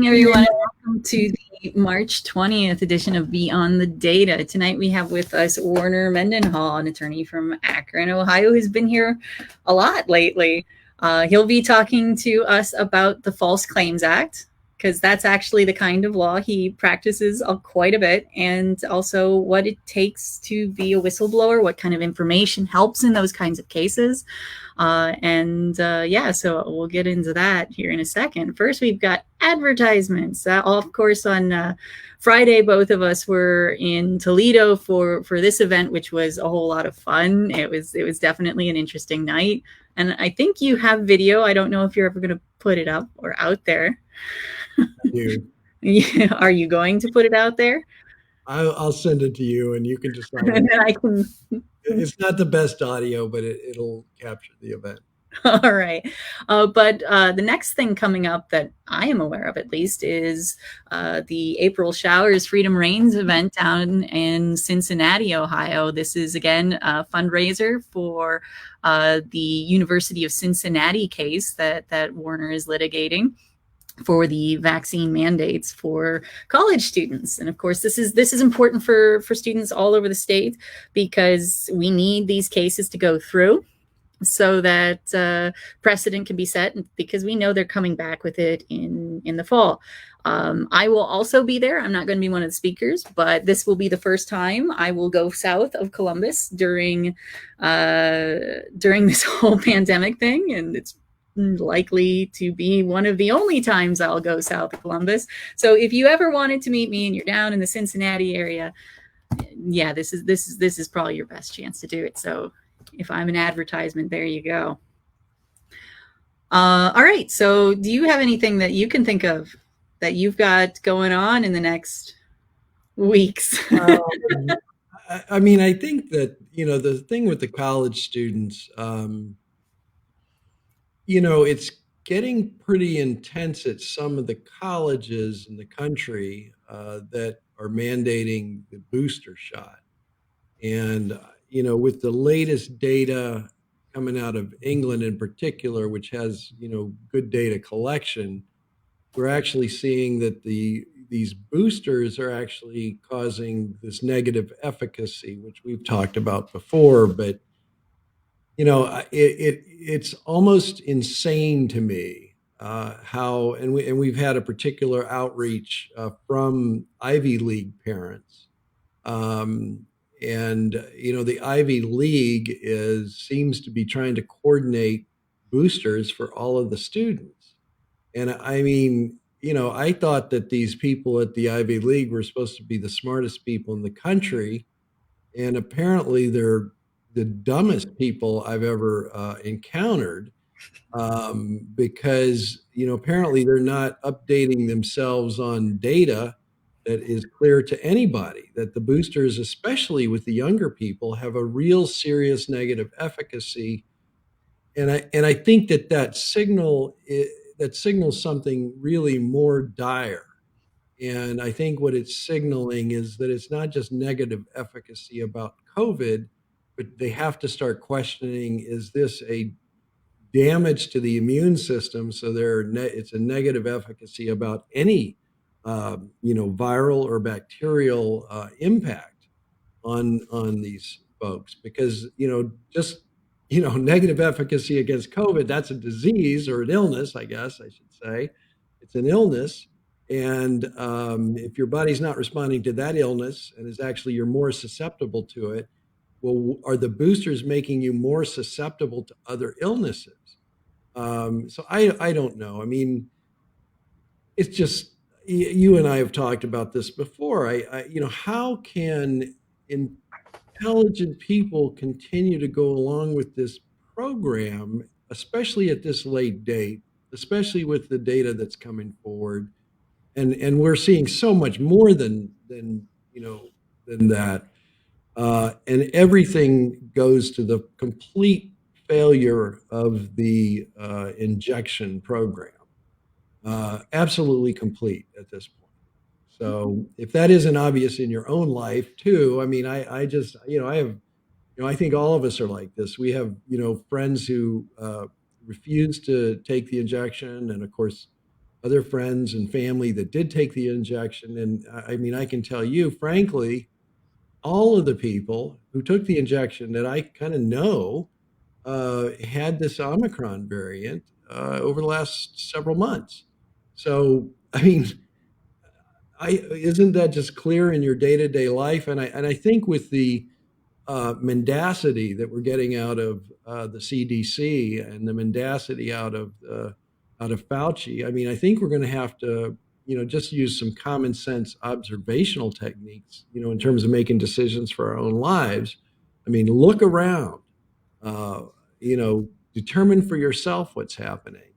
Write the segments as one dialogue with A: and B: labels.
A: evening, everyone, and welcome to the March 20th edition of Beyond the Data. Tonight we have with us Warner Mendenhall, an attorney from Akron, Ohio, who's been here a lot lately. He'll be talking to us about the False Claims Act, because that's actually the kind of law he practices quite a bit, and also what it takes to be a whistleblower, what kind of information helps in those kinds of cases. Yeah, so we'll get into that here in a second. First, we've got advertisements. Of course, on Friday, both of us were in Toledo for this event, which was a whole lot of fun. It was definitely an interesting night. And I think you have video. I don't know if you're ever going to put it up or out there. Yeah. Are you going to put it out there?
B: I'll send it to you, and you can decide.
A: And then I can.
B: It's not the best audio, but it'll capture the event.
A: All right. But the next thing coming up that I am aware of, at least, is the April Showers Freedom Reigns event down in Cincinnati, Ohio. This is, again, a fundraiser for the University of Cincinnati case that Warner is litigating for the vaccine mandates for college students. And of course, this is important for students all over the state, because we need these cases to go through so that precedent can be set, because we know they're coming back with it in the fall. I will also be there. I'm not going to be one of the speakers, but this will be the first time I will go south of Columbus during this whole pandemic thing, and it's likely to be one of the only times I'll go south of Columbus. So if you ever wanted to meet me and you're down in the Cincinnati area, yeah, this is probably your best chance to do it. So if I'm an advertisement, there you go. All right. So do you have anything that you can think of that you've got going on in the next weeks?
B: I mean, I think that, the thing with the college students, it's getting pretty intense at some of the colleges in the country that are mandating the booster shot. And, with the latest data coming out of England in particular, which has, good data collection, we're actually seeing that these boosters are actually causing this negative efficacy, which we've talked about before. But it's almost insane to me how, and we've had a particular outreach from Ivy League parents, and the Ivy League seems to be trying to coordinate boosters for all of the students. And I mean, I thought that these people at the Ivy League were supposed to be the smartest people in the country, and apparently they're the dumbest people I've ever encountered, because apparently they're not updating themselves on data that is clear to anybody, that the boosters, especially with the younger people, have a real serious negative efficacy. And I think that signals something really more dire. And I think what it's signaling is that it's not just negative efficacy about COVID, but they have to start questioning, is this a damage to the immune system? So it's a negative efficacy about any viral or bacterial impact on these folks, because just negative efficacy against COVID, that's a disease or an illness, I guess I should say. It's an illness. And if your body's not responding to that illness, and you're more susceptible to it, well, are the boosters making you more susceptible to other illnesses? So I don't know. I mean, it's just, you and I have talked about this before. How can intelligent people continue to go along with this program, especially at this late date, especially with the data that's coming forward? And we're seeing so much more than that. And everything goes to the complete failure of the injection program. Absolutely complete at this point. So if that isn't obvious in your own life too, I mean, I just, I have, I think all of us are like this. We have, friends who refuse to take the injection. And of course, other friends and family that did take the injection. And I mean, I can tell you, frankly, all of the people who took the injection that I kind of know had this Omicron variant over the last several months. So, I mean, isn't that just clear in your day-to-day life? And I think with the mendacity that we're getting out of the CDC and the mendacity out of Fauci, I mean, I think we're going to have to, just use some common sense observational techniques, in terms of making decisions for our own lives. I mean, look around, uh, determine for yourself what's happening.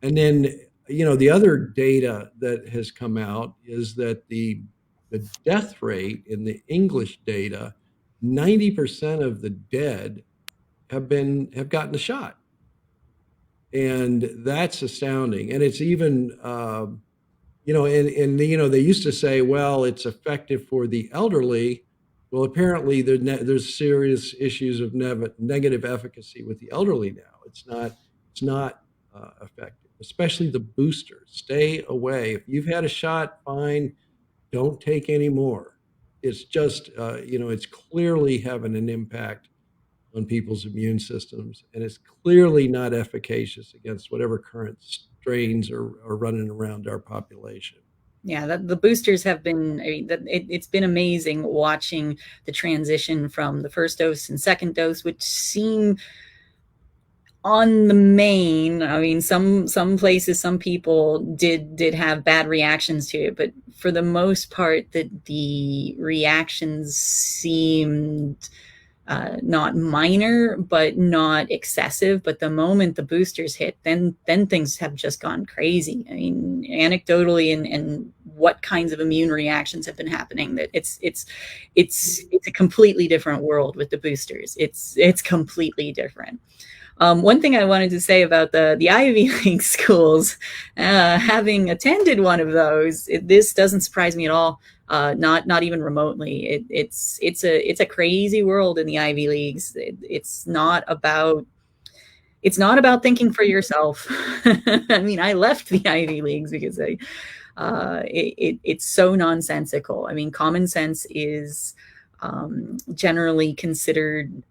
B: And then, the other data that has come out is that the death rate in the English data, 90% of the dead have gotten the shot. And that's astounding. And it's even, they used to say, well, it's effective for the elderly. Well, apparently there's serious issues of negative efficacy with the elderly now. It's not effective, especially the boosters. Stay away. If you've had a shot, fine. Don't take any more. It's just, it's clearly having an impact on people's immune systems, and it's clearly not efficacious against whatever current strains are running around our population.
A: Yeah, the boosters have been, I mean, it's been amazing watching the transition from the first dose and second dose, which seem on the main, I mean, some places, some people did have bad reactions to it, but for the most part, the reactions seemed not minor, but not excessive. But the moment the boosters hit, then things have just gone crazy. I mean, anecdotally, and what kinds of immune reactions have been happening. That it's a completely different world with the boosters. It's completely different. One thing I wanted to say about the Ivy League schools, having attended one of those, this doesn't surprise me at all. Not even remotely. It's a crazy world in the Ivy Leagues. It's not about thinking for yourself. I mean, I left the Ivy Leagues because it's so nonsensical. I mean, common sense is generally considered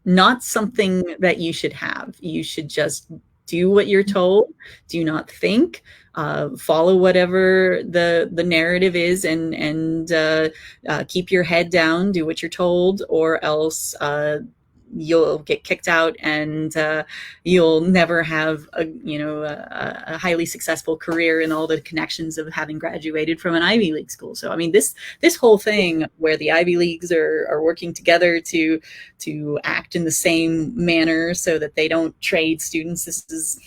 A: not something that you should have. You should just do what you're told. Do not think. Follow whatever the narrative is, and keep your head down. Do what you're told, or else you'll get kicked out, and you'll never have a highly successful career in all the connections of having graduated from an Ivy League school. So I mean, this whole thing where the Ivy Leagues are working together to act in the same manner so that they don't trade students, this is,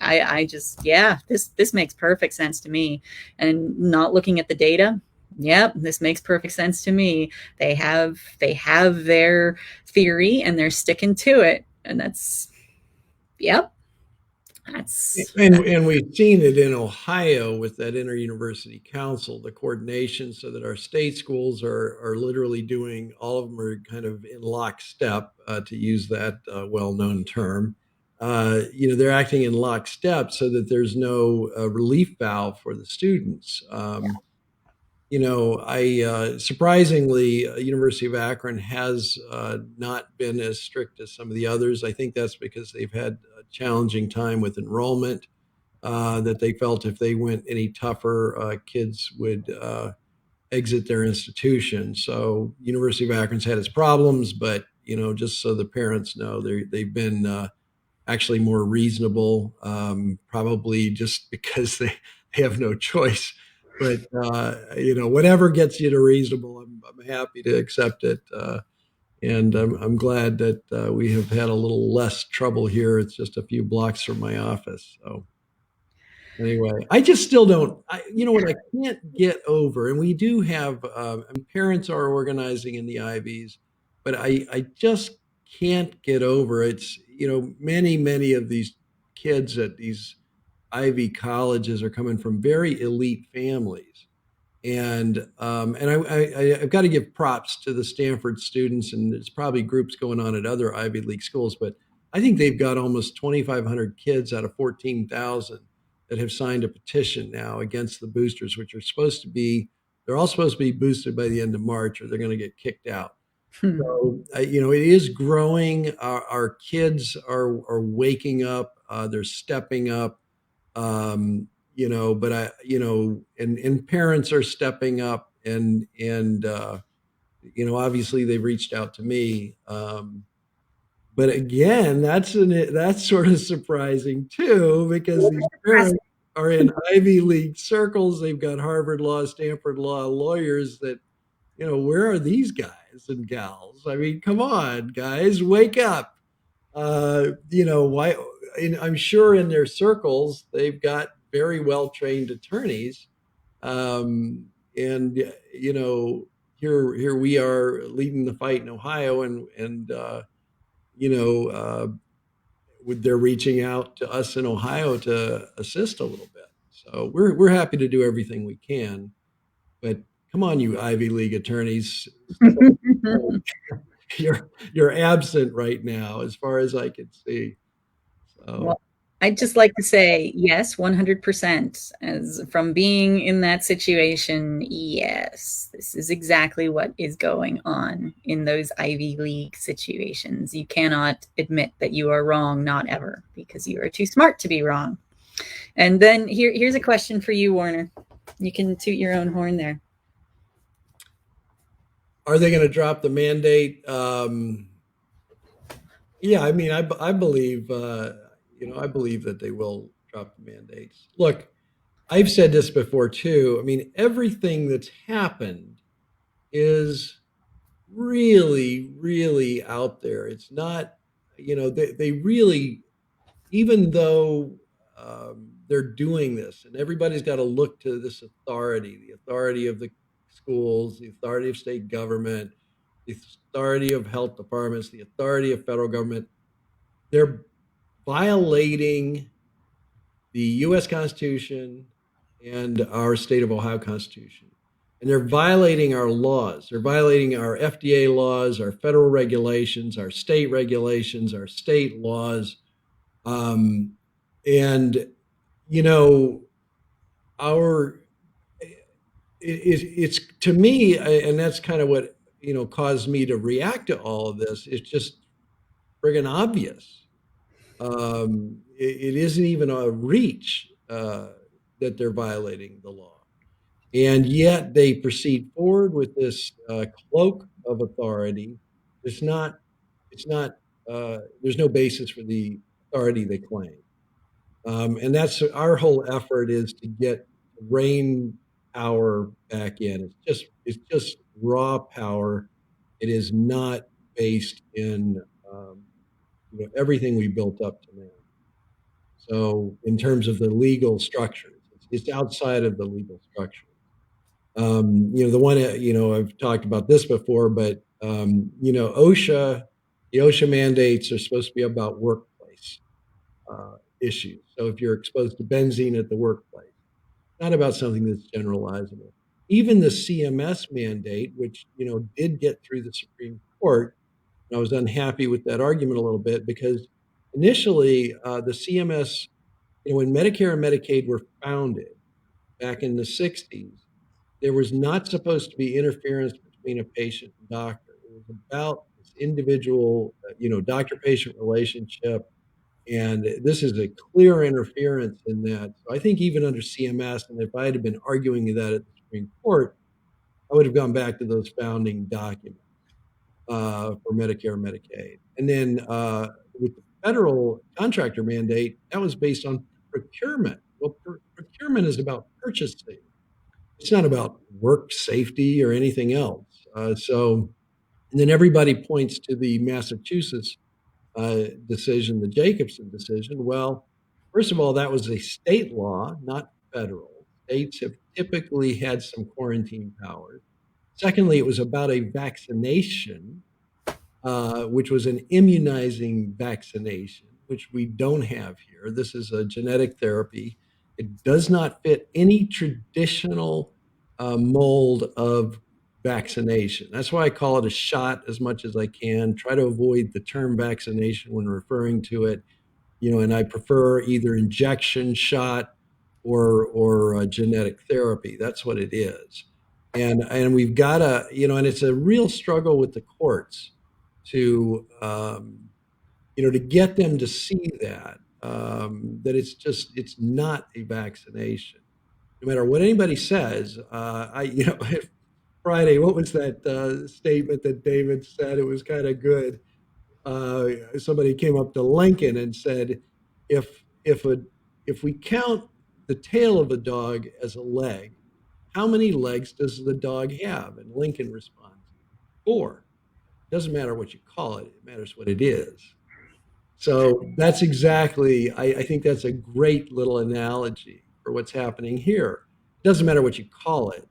A: I just, yeah, this makes perfect sense to me. And not looking at the data, yep, this makes perfect sense to me. They have their theory and they're sticking to it, and that's, yep,
B: And we've seen it in Ohio with that interuniversity council, the coordination, so that our state schools are literally doing, all of them are kind of in lockstep, to use that well-known term. They're acting in lockstep so that there's no relief valve for the students. I surprisingly, University of Akron has not been as strict as some of the others. I think that's because they've had a challenging time with enrollment. That they felt if they went any tougher, kids would exit their institution. So University of Akron's had its problems, but just so the parents know, they've been actually more reasonable, probably just because they have no choice. But whatever gets you to reasonable, I'm happy to accept it, and I'm glad that we have had a little less trouble here. It's just a few blocks from my office. So anyway, I just still don't. What I can't get over, and we do have, parents are organizing in the Ivies, but I just can't get over. It's many of these kids at these Ivy colleges are coming from very elite families, and I've got to give props to the Stanford students, and there's probably groups going on at other Ivy League schools, but I think they've got almost 2,500 kids out of 14,000 that have signed a petition now against the boosters, which are supposed to be, they're all supposed to be boosted by the end of March, or they're going to get kicked out. So, it is growing. Our kids are waking up. They're stepping up. But and parents are stepping up, and obviously they've reached out to me. But again, that's sort of surprising too, because these parents are in Ivy League circles. They've got Harvard Law, Stanford Law lawyers that, where are these guys and gals? I mean, come on, guys, wake up. Why? I'm sure in their circles they've got very well trained attorneys, and here we are leading the fight in Ohio, and you know, uh, they're reaching out to us in Ohio to assist a little bit. So we're happy to do everything we can. But come on, you Ivy League attorneys, you're absent right now, as far as I can see. So
A: Well, I'd just like to say yes, 100%. As from being in that situation, yes, this is exactly what is going on in those Ivy League situations. You cannot admit that you are wrong, not ever, because you are too smart to be wrong. And then here's a question for you, Warner. You can toot your own horn there.
B: are they going to drop the mandate? Yeah, I mean, I believe, I believe that they will drop the mandates. Look, I've said this before too. I mean, everything that's happened is really, really out there. It's not, they really, even though they're doing this, and everybody's got to look to this authority, the authority of the schools, the authority of state government, the authority of health departments, the authority of federal government. They're violating the US Constitution and our state of Ohio Constitution. And they're violating our laws. They're violating our FDA laws, our federal regulations, our state regulations, our state laws. And, you know, our, it's to me, and that's kind of what, caused me to react to all of this. It's just friggin' obvious. It isn't even a reach that they're violating the law. And yet they proceed forward with this cloak of authority. It's not, there's no basis for the authority they claim. And that's our whole effort, is to get brain power back in. It's just raw power. It is not based in everything we built up to now. So in terms of the legal structures, it's outside of the legal structure. The one, I've talked about this before, but the OSHA mandates are supposed to be about workplace issues. So if you're exposed to benzene at the workplace, not about something that's generalizable. Even the CMS mandate, which did get through the Supreme Court, I was unhappy with that argument a little bit, because initially the CMS, when Medicare and Medicaid were founded back in the 60s, there was not supposed to be interference between a patient and doctor. It was about this individual, doctor-patient relationship. And this is a clear interference in that. So I think even under CMS, and if I had been arguing that at the Supreme Court, I would have gone back to those founding documents for Medicare and Medicaid. And then with the federal contractor mandate, that was based on procurement. Well, procurement is about purchasing. It's not about work safety or anything else. And then everybody points to the Massachusetts decision, the Jacobson decision. Well, first of all, that was a state law, not federal. States have typically had some quarantine powers. Secondly, it was about a vaccination, which was an immunizing vaccination, which we don't have here. This is a genetic therapy. It does not fit any traditional mold of vaccination. That's why I call it a shot as much as I can. Try to avoid the term vaccination when referring to it. And I prefer either injection, shot, or genetic therapy. That's what it is. And we've got to, and it's a real struggle with the courts to, to get them to see that, that it's not a vaccination. No matter what anybody says, Friday, what was that statement that David said? It was kind of good. Somebody came up to Lincoln and said, if if a if we count the tail of a dog as a leg, how many legs does the dog have? And Lincoln responds, four. Doesn't matter what you call it; it matters what it is. So that's exactly. I think that's a great little analogy for what's happening here. It doesn't matter what you call it.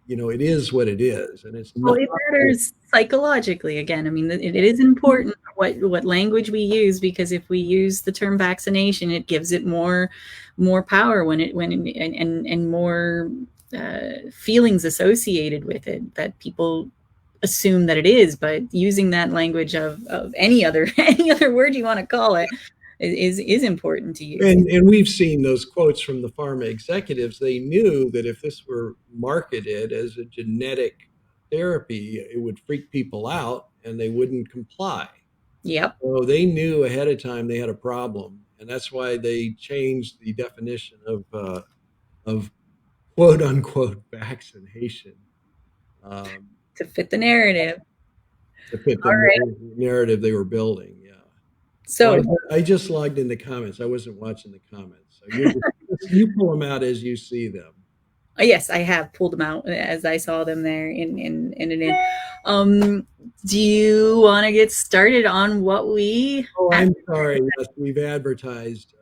B: It is what it is, and it's
A: Well,
B: not.
A: it matters psychologically again. I mean, it is important what language we use, because if we use the term vaccination, it gives it more power and more feelings associated with it that people assume that it is. But using that language of any other any other word you want to call it is important to use.
B: And we've seen those quotes from the pharma executives. They knew that if this were marketed as a genetic therapy, it would freak people out and they wouldn't comply.
A: Yep.
B: So they knew ahead of time they had a problem, and that's why they changed the definition of quote unquote vaccination, um,
A: To fit the narrative.
B: to fit
A: All
B: the
A: right.
B: narrative they were building. Yeah. Oh,
A: So
B: I just logged in the comments. I wasn't watching the comments. So you pull them out as you see them.
A: yes, I have pulled them out as I saw them there in an in. Do you want to get started on what we
B: Oh,
A: have?
B: I'm sorry. Yes, we've advertised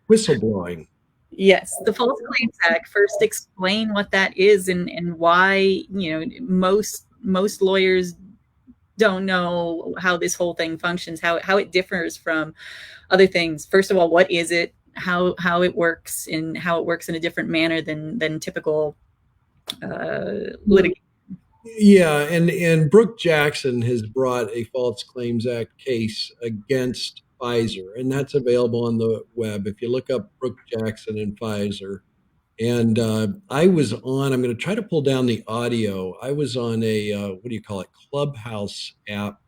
B: whistleblowing.
A: Yes, the False Claims Act. First, explain what that is and why most lawyers don't know how this whole thing functions, how it differs from other things. First of all, what is it? How it works, and how it works in a different manner than typical litigation.
B: Yeah, and Brooke Jackson has brought a False Claims Act case against Pfizer, and that's available on the web. If you look up Brooke Jackson and Pfizer, and I was on. I'm going to try to pull down the audio. I was on a what do you call it, Clubhouse app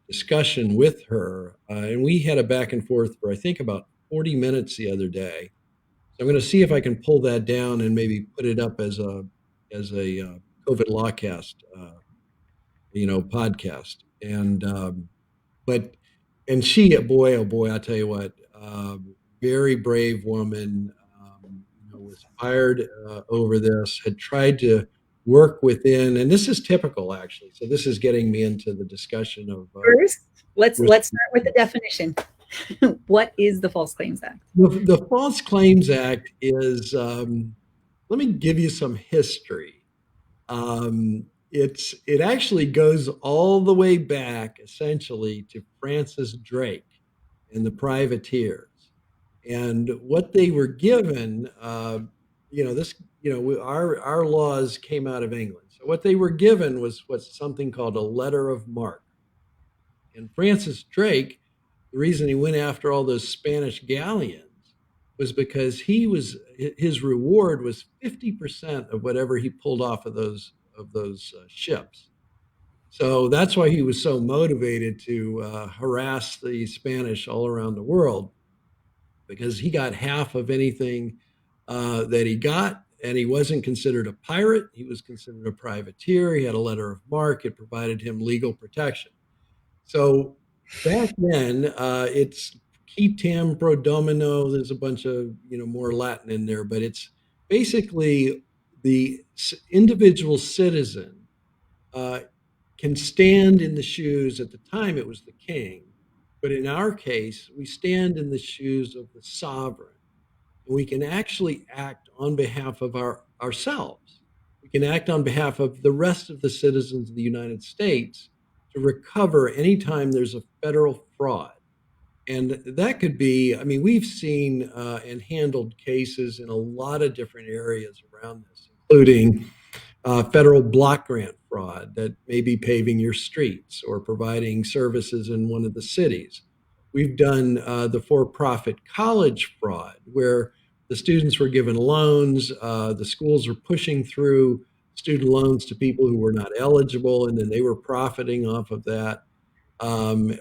B: discussion with her, and we had a back and forth for I think about 40 minutes the other day. So I'm going to see if I can pull that down and maybe put it up as a COVID Lawcast, podcast. And but and she, boy, oh boy, I tell you what, very brave woman. Was fired over this. Had tried to work within, and this is typical actually. So this is getting me into the discussion of.
A: First, let's start with the definition. What is the False Claims Act?
B: The False Claims Act is. Let me give you some history. It actually goes all the way back essentially to Francis Drake and the privateers, and what they were given. Our laws came out of England. So what they were given was what's something called a letter of marque. And Francis Drake, the reason he went after all those Spanish galleons was because his reward was 50% of whatever he pulled off of those ships. So that's why he was so motivated to harass the Spanish all around the world, because he got half of anything that he got, and he wasn't considered a pirate. He was considered a privateer. He had a letter of marque. It provided him legal protection. So back then, it's quitem pro domino. There's a bunch of more Latin in there, but it's basically the individual citizen uh, can stand in the shoes. At the time, it was the king, but in our case, we stand in the shoes of the sovereign. We can actually act on behalf of ourselves. We can act on behalf of the rest of the citizens of the United States to recover anytime there's a federal fraud. And that could be, I mean, we've seen and handled cases in a lot of different areas around this, including federal block grant fraud that may be paving your streets or providing services in one of the cities. We've done the for-profit college fraud, where the students were given loans, the schools were pushing through student loans to people who were not eligible, and then they were profiting off of that.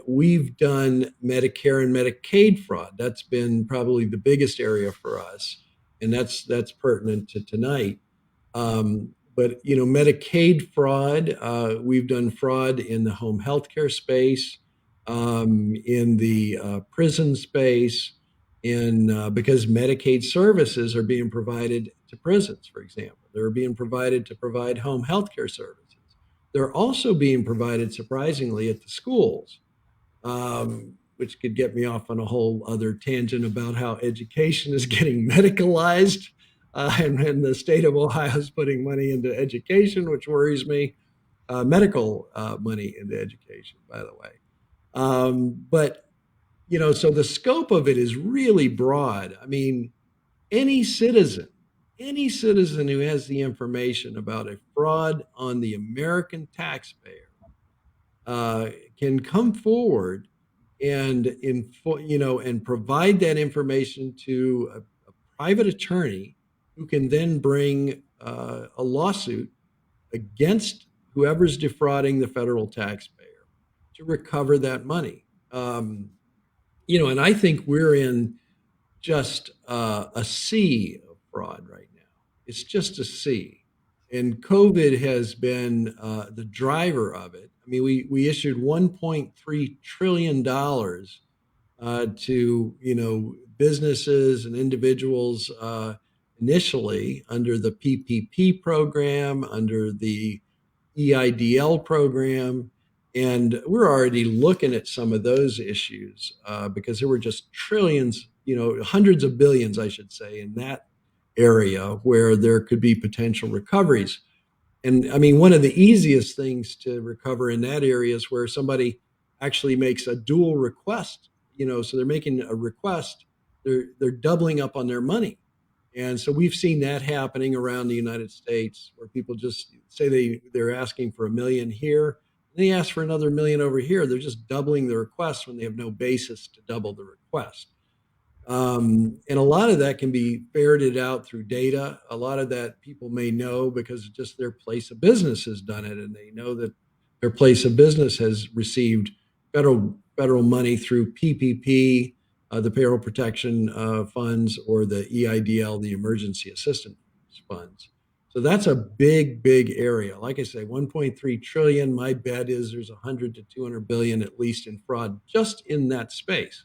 B: We've done Medicare and Medicaid fraud. That's been probably the biggest area for us, and that's pertinent to tonight. But Medicaid fraud, we've done fraud in the home healthcare space, in the prison space, in because Medicaid services are being provided to prisons, for example. They're being provided to provide home healthcare services. They're also being provided, surprisingly, at the schools, which could get me off on a whole other tangent about how education is getting medicalized. And the state of Ohio is putting money into education, which worries me. Medical money into education, by the way. But so the scope of it is really broad. I mean, any citizen, any citizen who has the information about a fraud on the American taxpayer can come forward and and provide that information to a private attorney who can then bring a lawsuit against whoever's defrauding the federal taxpayer to recover that money. And I think we're in just a sea of fraud right now. It's just a sea. And COVID has been the driver of it. I mean, we issued $1.3 trillion to businesses and individuals initially under the PPP program, under the EIDL program. And we're already looking at some of those issues because there were just trillions, hundreds of billions, I should say, in that area where there could be potential recoveries. And I mean, one of the easiest things to recover in that area is where somebody actually makes a dual request. So they're making a request, they're doubling up on their money. And so we've seen that happening around the United States where people just say they're asking for $1 million here, and they ask for another $1 million over here. They're just doubling the request when they have no basis to double the request. And a lot of that can be ferreted out through data. A lot of that people may know because just their place of business has done it, and they know that their place of business has received federal money through PPP, the payroll protection funds, or the EIDL, the emergency assistance funds. So that's a big, big area. Like I say, 1.3 trillion. My bet is there's 100 to 200 billion at least in fraud just in that space.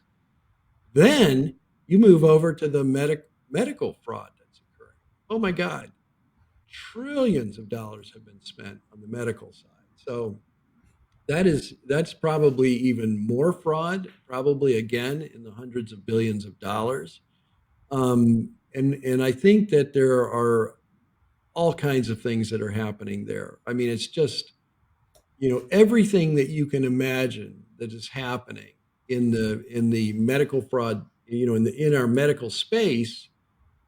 B: Then you move over to the medical fraud that's occurring. Oh my God, trillions of dollars have been spent on the medical side. So that's probably even more fraud, probably again in the hundreds of billions of dollars. And I think that there are all kinds of things that are happening there. I mean, it's just everything that you can imagine that is happening in the medical fraud, in our medical space.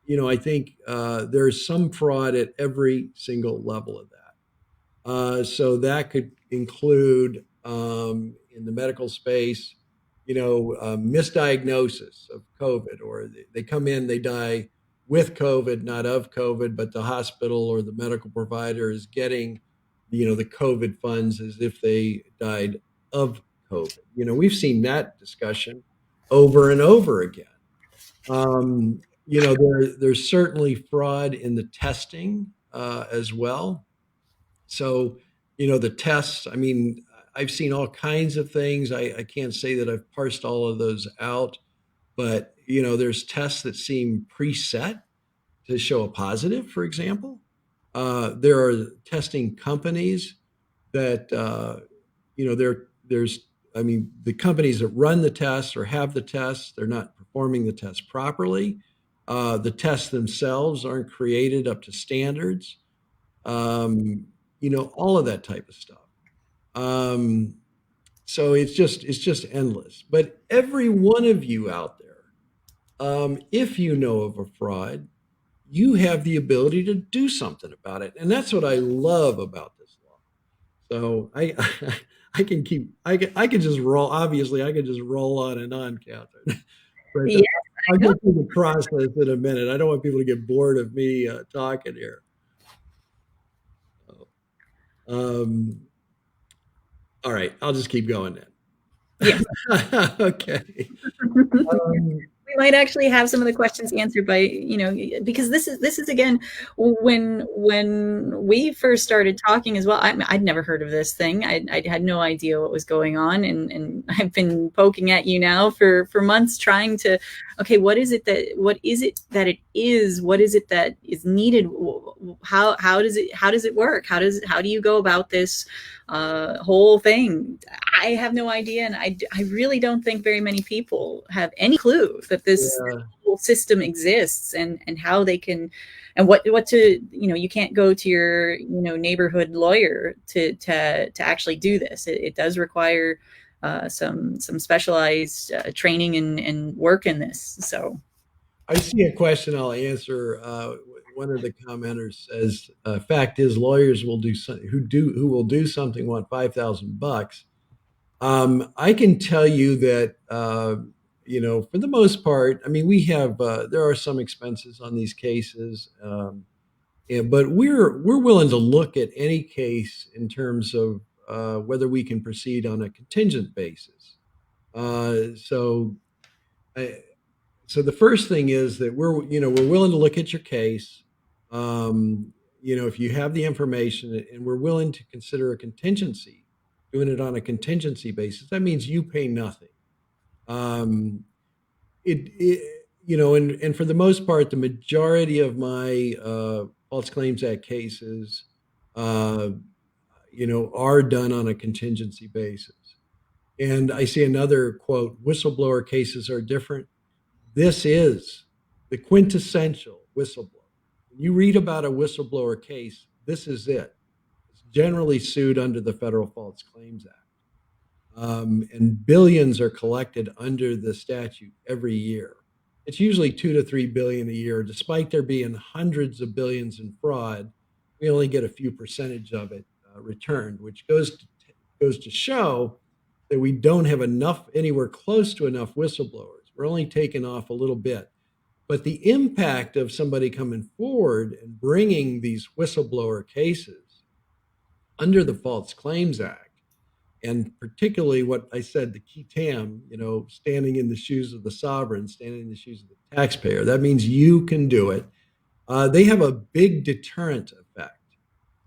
B: I think there's some fraud at every single level of that. So that could include in the medical space, misdiagnosis of COVID, or they come in, they die with COVID, not of COVID, but the hospital or the medical provider is getting, the COVID funds as if they died of COVID. We've seen that discussion over and over again. There's certainly fraud in the testing as well. So, the tests, I mean, I've seen all kinds of things. I can't say that I've parsed all of those out, but, there's tests that seem preset to show a positive, for example. There are testing companies that, the companies that run the tests or have the tests, they're not performing the test properly. The tests themselves aren't created up to standards. All of that type of stuff. So it's just endless. But every one of you out there, if you know of a fraud, you have the ability to do something about it. And that's what I love about this law. So I can just roll. Obviously, I can just roll on and on, Catherine. But
A: Yes,
B: I'll
A: I know.
B: get through the process in a minute. I don't want people to get bored of me talking here. Um, all right, I'll just keep going
A: Yes.
B: then. Okay. Um,
A: We might actually have some of the questions answered by, because this is again, when we first started talking as well, I'd never heard of this thing. I had no idea what was going on, and I've been poking at you now for months, trying to, okay, what is it that it is? What is it that is needed? How does it work? How do you go about this whole thing? I have no idea, and I really don't think very many people have any clue that this
B: yeah,
A: whole system exists, and how they can, and what to, you can't go to your, neighborhood lawyer to actually do this. It does require some specialized training and work in this. So
B: I see a question I'll answer. One of the commenters says, "Fact is, lawyers will do who will do something want $5,000." I can tell you that for the most part, I mean, we have there are some expenses on these cases, but we're willing to look at any case in terms of whether we can proceed on a contingent basis. Uh, so. I, so the first thing is that we're willing to look at your case. If you have the information, and we're willing to consider a contingency, doing it on a contingency basis, that means you pay nothing. Um, and for the most part, the majority of my False Claims Act cases, uh, are done on a contingency basis. And I see another quote: whistleblower cases are different. This is the quintessential whistleblower. When you read about a whistleblower case, this is it. It's generally sued under the Federal False Claims Act. And billions are collected under the statute every year. It's usually 2 to 3 billion a year. Despite there being hundreds of billions in fraud, we only get a few percentage of it returned, which goes to show that we don't have enough, anywhere close to enough whistleblowers. We're only taking off a little bit. But the impact of somebody coming forward and bringing these whistleblower cases under the False Claims Act, and particularly what I said, the key tam, standing in the shoes of the sovereign, standing in the shoes of the taxpayer, that means you can do it. They have a big deterrent effect.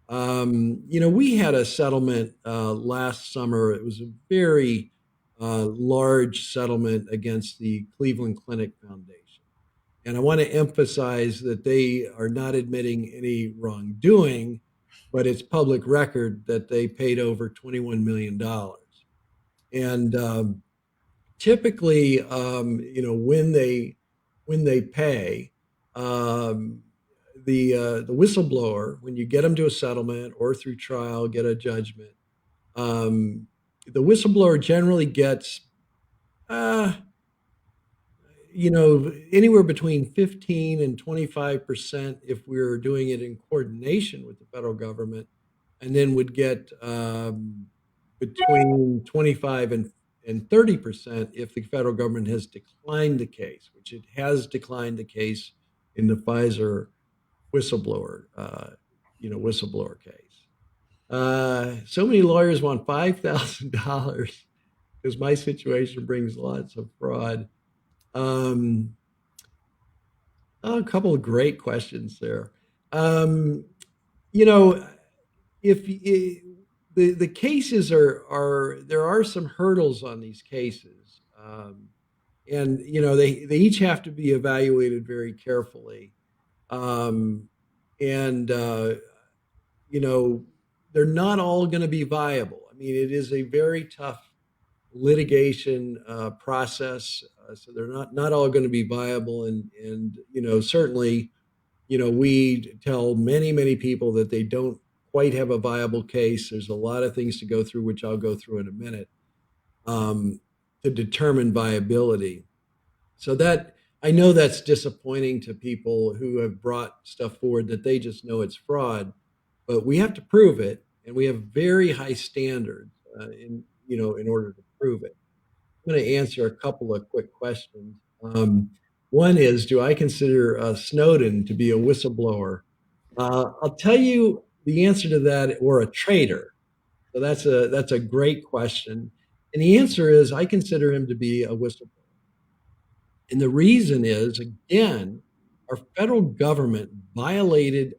B: We had a settlement last summer. It was a very large settlement against the Cleveland Clinic Foundation. And I want to emphasize that they are not admitting any wrongdoing, but it's public record that they paid over $21 million. And typically, when they pay, um, the whistleblower, when you get them to a settlement or through trial, get a judgment, um, the whistleblower generally gets uh, anywhere between 15 and 25% if we're doing it in coordination with the federal government, and then would get between 25 and 30% if the federal government has declined the case, which it has declined the case in the Pfizer whistleblower case. So many lawyers want $5,000 because my situation brings lots of fraud. Um, a couple of great questions there. Um, you know, if the cases are there are some hurdles on these cases, and they each have to be evaluated very carefully, um, and you know they're not all going to be viable. I mean, it is a very tough litigation process. So they're not all going to be viable, and certainly we tell many people that they don't quite have a viable case. There's a lot of things to go through, which I'll go through in a minute, um, to determine viability. So that I know that's disappointing to people who have brought stuff forward that they just know it's fraud, but we have to prove it. and we have very high standards in order to prove it. I'm going to answer a couple of quick questions. One is, do I consider Snowden to be a whistleblower? I'll tell you the answer to that, or a traitor. So that's a great question, and the answer is I consider him to be a whistleblower. And the reason is, again, our federal government violated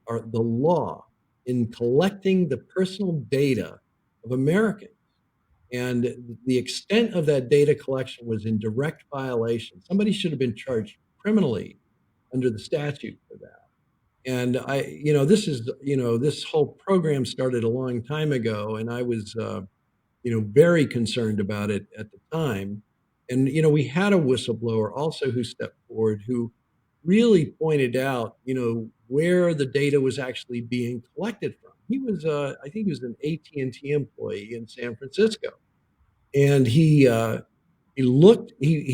B: the law in collecting the personal data of Americans. And the extent of that data collection was in direct violation. Somebody should have been charged criminally under the statute for that. And this whole program started a long time ago, and I was, very concerned about it at the time. And, we had a whistleblower also who stepped forward who really pointed out, where the data was actually being collected from. He was, I think he was an AT&T employee in San Francisco. And he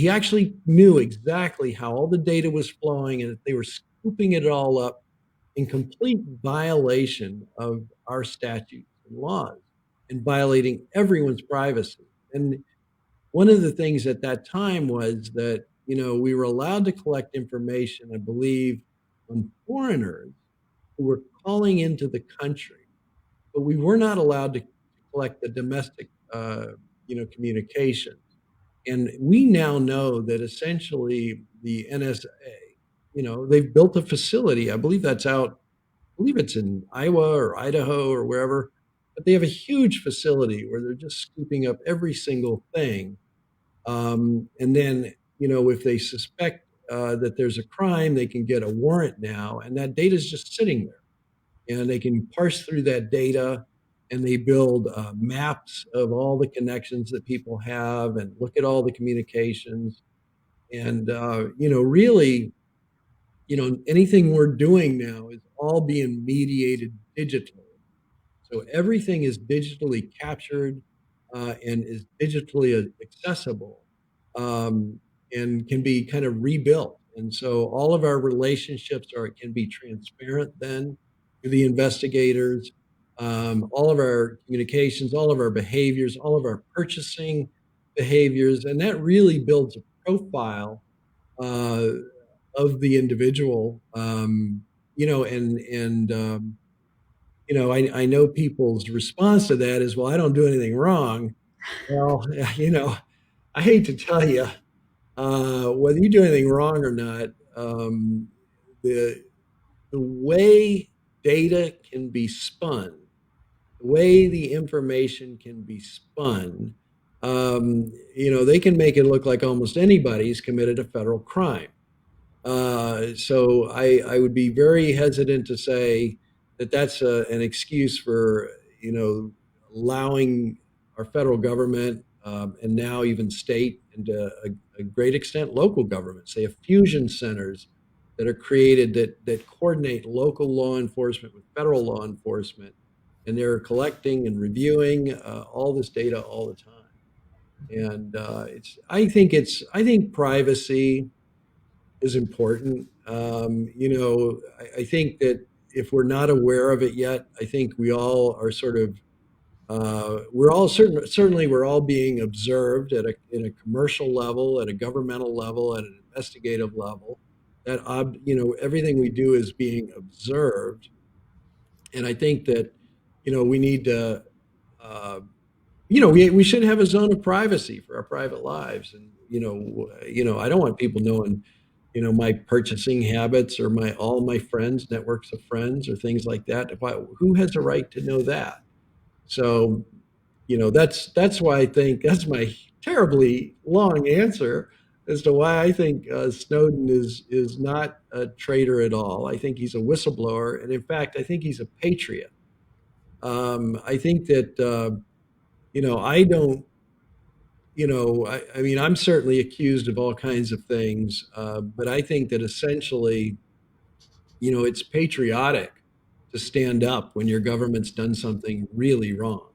B: actually knew exactly how all the data was flowing and that they were scooping it all up in complete violation of our statutes and laws and violating everyone's privacy. And one of the things at that time was that, we were allowed to collect information, I believe, on foreigners who were calling into the country, but we were not allowed to collect the domestic, communications. And we now know that essentially the NSA, they've built a facility. I believe it's in Iowa or Idaho or wherever, but they have a huge facility where they're just scooping up every single thing. And then, if they suspect that there's a crime, they can get a warrant now, and that data is just sitting there. And they can parse through that data, and they build maps of all the connections that people have and look at all the communications. And, really, anything we're doing now is all being mediated digitally. So everything is digitally captured and is digitally accessible, and can be kind of rebuilt. And so all of our relationships can be transparent then to the investigators. All of our communications, all of our behaviors, all of our purchasing behaviors, and that really builds a profile uh, of the individual. I know people's response to that is, well, I don't do anything wrong. Well, I hate to tell you, whether you do anything wrong or not, the the way data can be spun, the way the information can be spun, they can make it look like almost anybody's committed a federal crime. So I would be very hesitant to say that that's an excuse for, allowing our federal government, and now even state and to a great extent local governments. They have fusion centers that are created that coordinate local law enforcement with federal law enforcement, and they're collecting and reviewing all this data all the time. And I think privacy is important. I think that if we're not aware of it yet, I think we all are sort of, certainly we're all being observed in a commercial level, at a governmental level, at an investigative level. That everything we do is being observed, and I think that we need to uh, we should have a zone of privacy for our private lives. And, I don't want people knowing, my purchasing habits or all my friends, networks of friends or things like that. Who has a right to know that? So, that's why I think that's my terribly long answer as to why I think Snowden is not a traitor at all. I think he's a whistleblower. And in fact, I think he's a patriot. I think that, I don't, I mean, I'm certainly accused of all kinds of things, but I think that essentially, it's patriotic to stand up when your government's done something really wrong.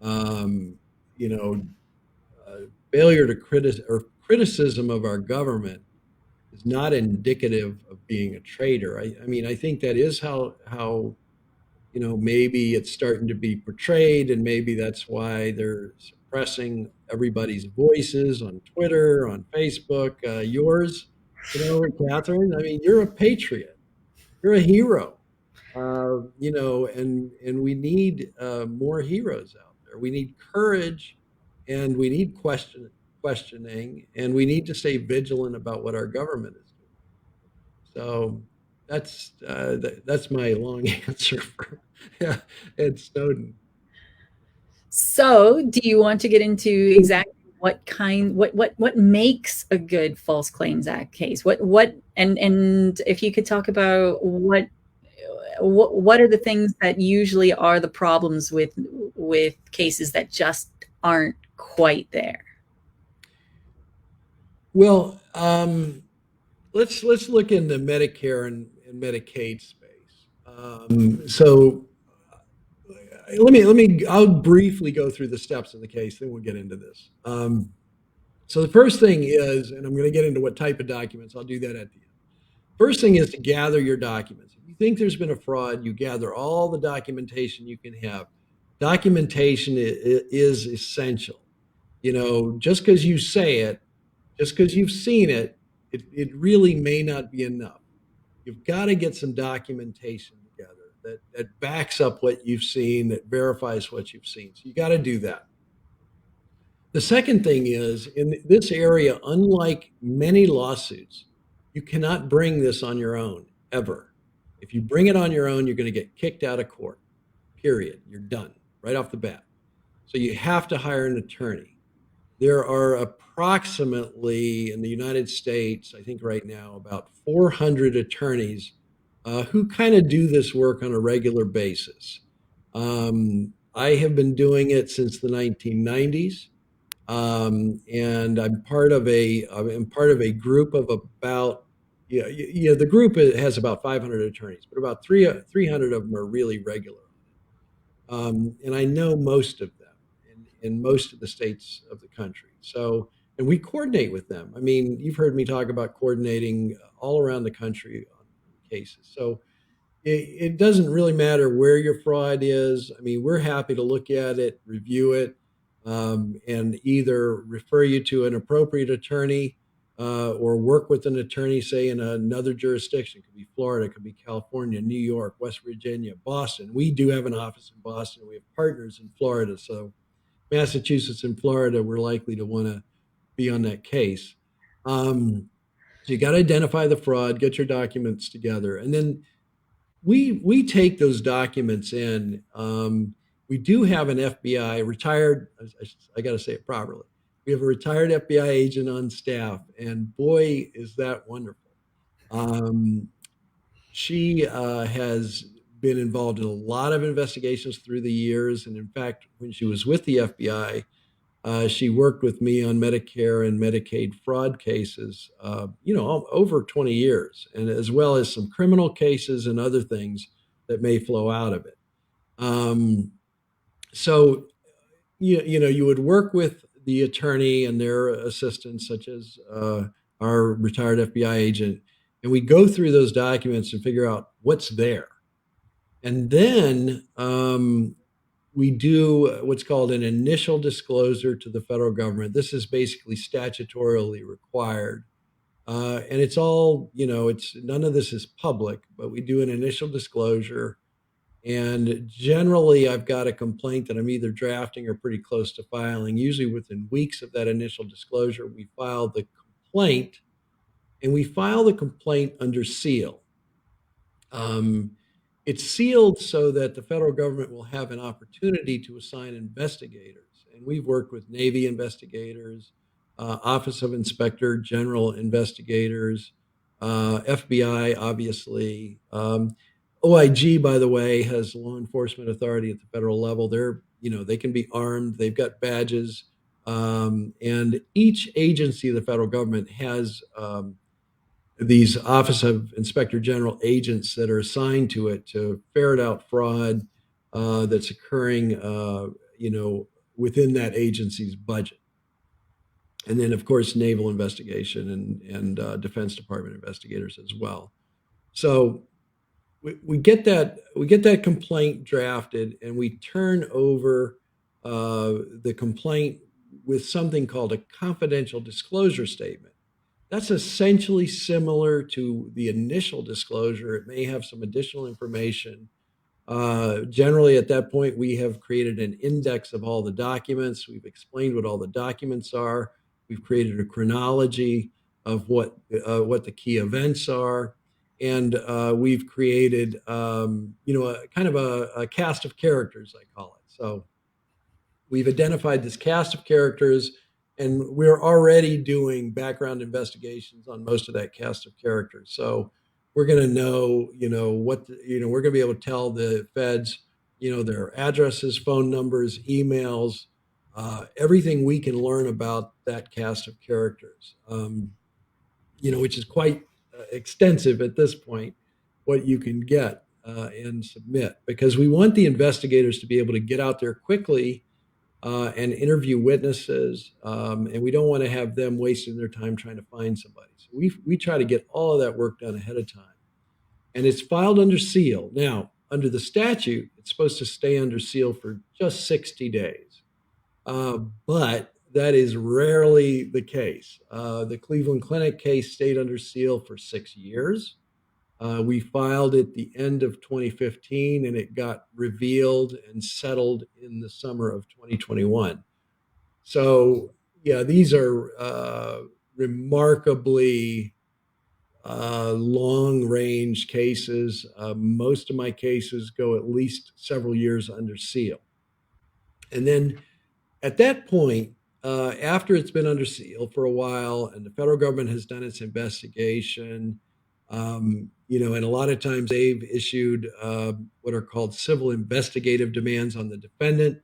B: Um, you know, Failure to criticism of our government is not indicative of being a traitor. I mean, I think that is how maybe it's starting to be portrayed, and maybe that's why they're suppressing everybody's voices on Twitter, on Facebook. Yours, Catherine. I mean, you're a patriot. You're a hero. And we need more heroes out there. We need courage, and we need questioning, and we need to stay vigilant about what our government is doing. So that's my long answer for Ed Snowden.
A: So, do you want to get into exactly what makes a good False Claims Act case? And if you could talk about what are the things that usually are the problems with cases that just aren't quite there?
B: Well, let's look in the Medicare and Medicaid space. So I'll briefly go through the steps of the case, then we'll get into this. So the first thing is, and I'm going to get into what type of documents, I'll do that at the end. First thing is to gather your documents. If you think there's been a fraud, you gather all the documentation you can have. Documentation is essential. Just because you say it, just because you've seen it, it really may not be enough. You've got to get some documentation together that backs up what you've seen, that verifies what you've seen. So you got to do that. The second thing is, in this area, unlike many lawsuits, you cannot bring this on your own, ever. If you bring it on your own, you're going to get kicked out of court, period. You're done right off the bat. So you have to hire an attorney. There are approximately, in the United States, I think right now, about 400 attorneys who kind of do this work on a regular basis. I have been doing it since the 1990s. And I'm part of a group of about, the group has about 500 attorneys, but about 300 of them are really regular. And I know most of them in most of the states of the country. So, and we coordinate with them. I mean, you've heard me talk about coordinating all around the country on cases. So it doesn't really matter where your fraud is. I mean, we're happy to look at it, review it, and either refer you to an appropriate attorney or work with an attorney, say, in another jurisdiction. It could be Florida, it could be California, New York, West Virginia, Boston. We do have an office in Boston. We have partners in Florida. So Massachusetts and Florida, we're likely to want to be on that case. So you got to identify the fraud, get your documents together, and then we take those documents in. We do have an FBI retired. I got to say it properly. We have a retired FBI agent on staff, and boy, is that wonderful. Um, she has been involved in a lot of investigations through the years, and in fact, when she was with the FBI, she worked with me on Medicare and Medicaid fraud cases, over 20 years, and as well as some criminal cases and other things that may flow out of it. So, you would work with the attorney and their assistants, such as our retired FBI agent, and we go through those documents and figure out what's there. And then we do what's called an initial disclosure to the federal government. This is basically statutorily required. And it's all, it's none of this is public, but we do an initial disclosure. And generally, I've got a complaint that I'm either drafting or pretty close to filing. Usually within weeks of that initial disclosure, we file the complaint, and we file the complaint under seal. It's sealed so that the federal government will have an opportunity to assign investigators. And we've worked with Navy investigators, Office of Inspector General investigators, FBI, obviously. OIG, by the way, has law enforcement authority at the federal level. They can be armed. They've got badges. And each agency of the federal government has these Office of Inspector General agents that are assigned to it to ferret out fraud that's occurring, within that agency's budget. And then, of course, naval investigation and Defense Department investigators as well. So we get that complaint drafted, and we turn over the complaint with something called a confidential disclosure statement. That's essentially similar to the initial disclosure. It may have some additional information. Generally, at that point, we have created an index of all the documents. We've explained what all the documents are. We've created a chronology of what the key events are, and we've created a kind of a cast of characters, I call it. So we've identified this cast of characters, and we're already doing background investigations on most of that cast of characters. So we're going to know, we're going to be able to tell the feds, their addresses, phone numbers, emails, everything we can learn about that cast of characters, which is quite extensive at this point, what you can get and submit, because we want the investigators to be able to get out there quickly and interview witnesses, and we don't want to have them wasting their time trying to find somebody. So we try to get all of that work done ahead of time, and it's filed under seal. Now, under the statute, it's supposed to stay under seal for just 60 days, but that is rarely the case. The Cleveland Clinic case stayed under seal for 6 years. We filed at the end of 2015, and it got revealed and settled in the summer of 2021. So, yeah, these are remarkably long range cases. Most of my cases go at least several years under seal. And then at that point, after it's been under seal for a while and the federal government has done its investigation, and a lot of times they've issued what are called civil investigative demands on the defendant.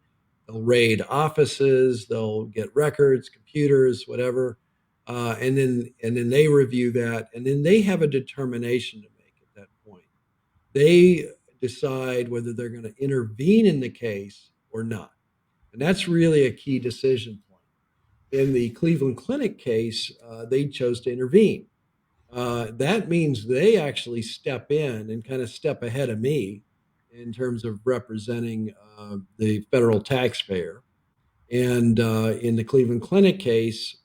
B: They'll raid offices, they'll get records, computers, whatever, and then they review that, and then they have a determination to make at that point. They decide whether they're going to intervene in the case or not, and that's really a key decision point. In the Cleveland Clinic case, they chose to intervene. That means they actually step in and kind of step ahead of me in terms of representing the federal taxpayer. And in the Cleveland Clinic case,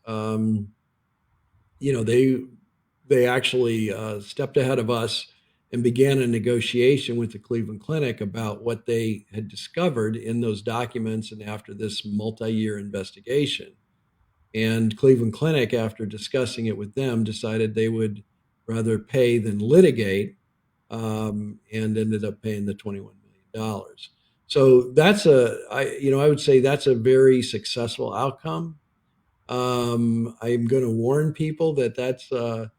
B: they actually stepped ahead of us and began a negotiation with the Cleveland Clinic about what they had discovered in those documents and after this multi-year investigation. And Cleveland Clinic, after discussing it with them, decided they would rather pay than litigate, and ended up paying the $21 million. So I would say that's a very successful outcome. I'm going to warn people that that's a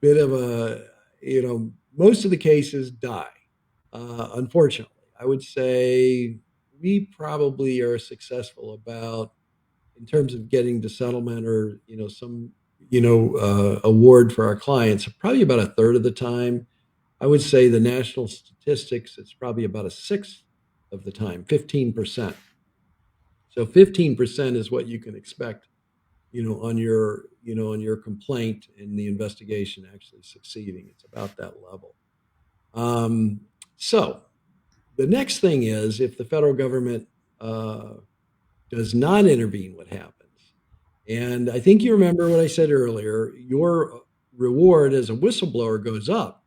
B: bit of most of the cases die. Unfortunately, I would say we probably are successful about, in terms of getting to settlement or some award for our clients, probably about a third of the time. I would say the national statistics, it's probably about a sixth of the time, 15%. So 15% is what you can expect, on your complaint and the investigation actually succeeding. It's about that level. So the next thing is, if the federal government does not intervene, what happens? And I think you remember what I said earlier. Your reward as a whistleblower goes up,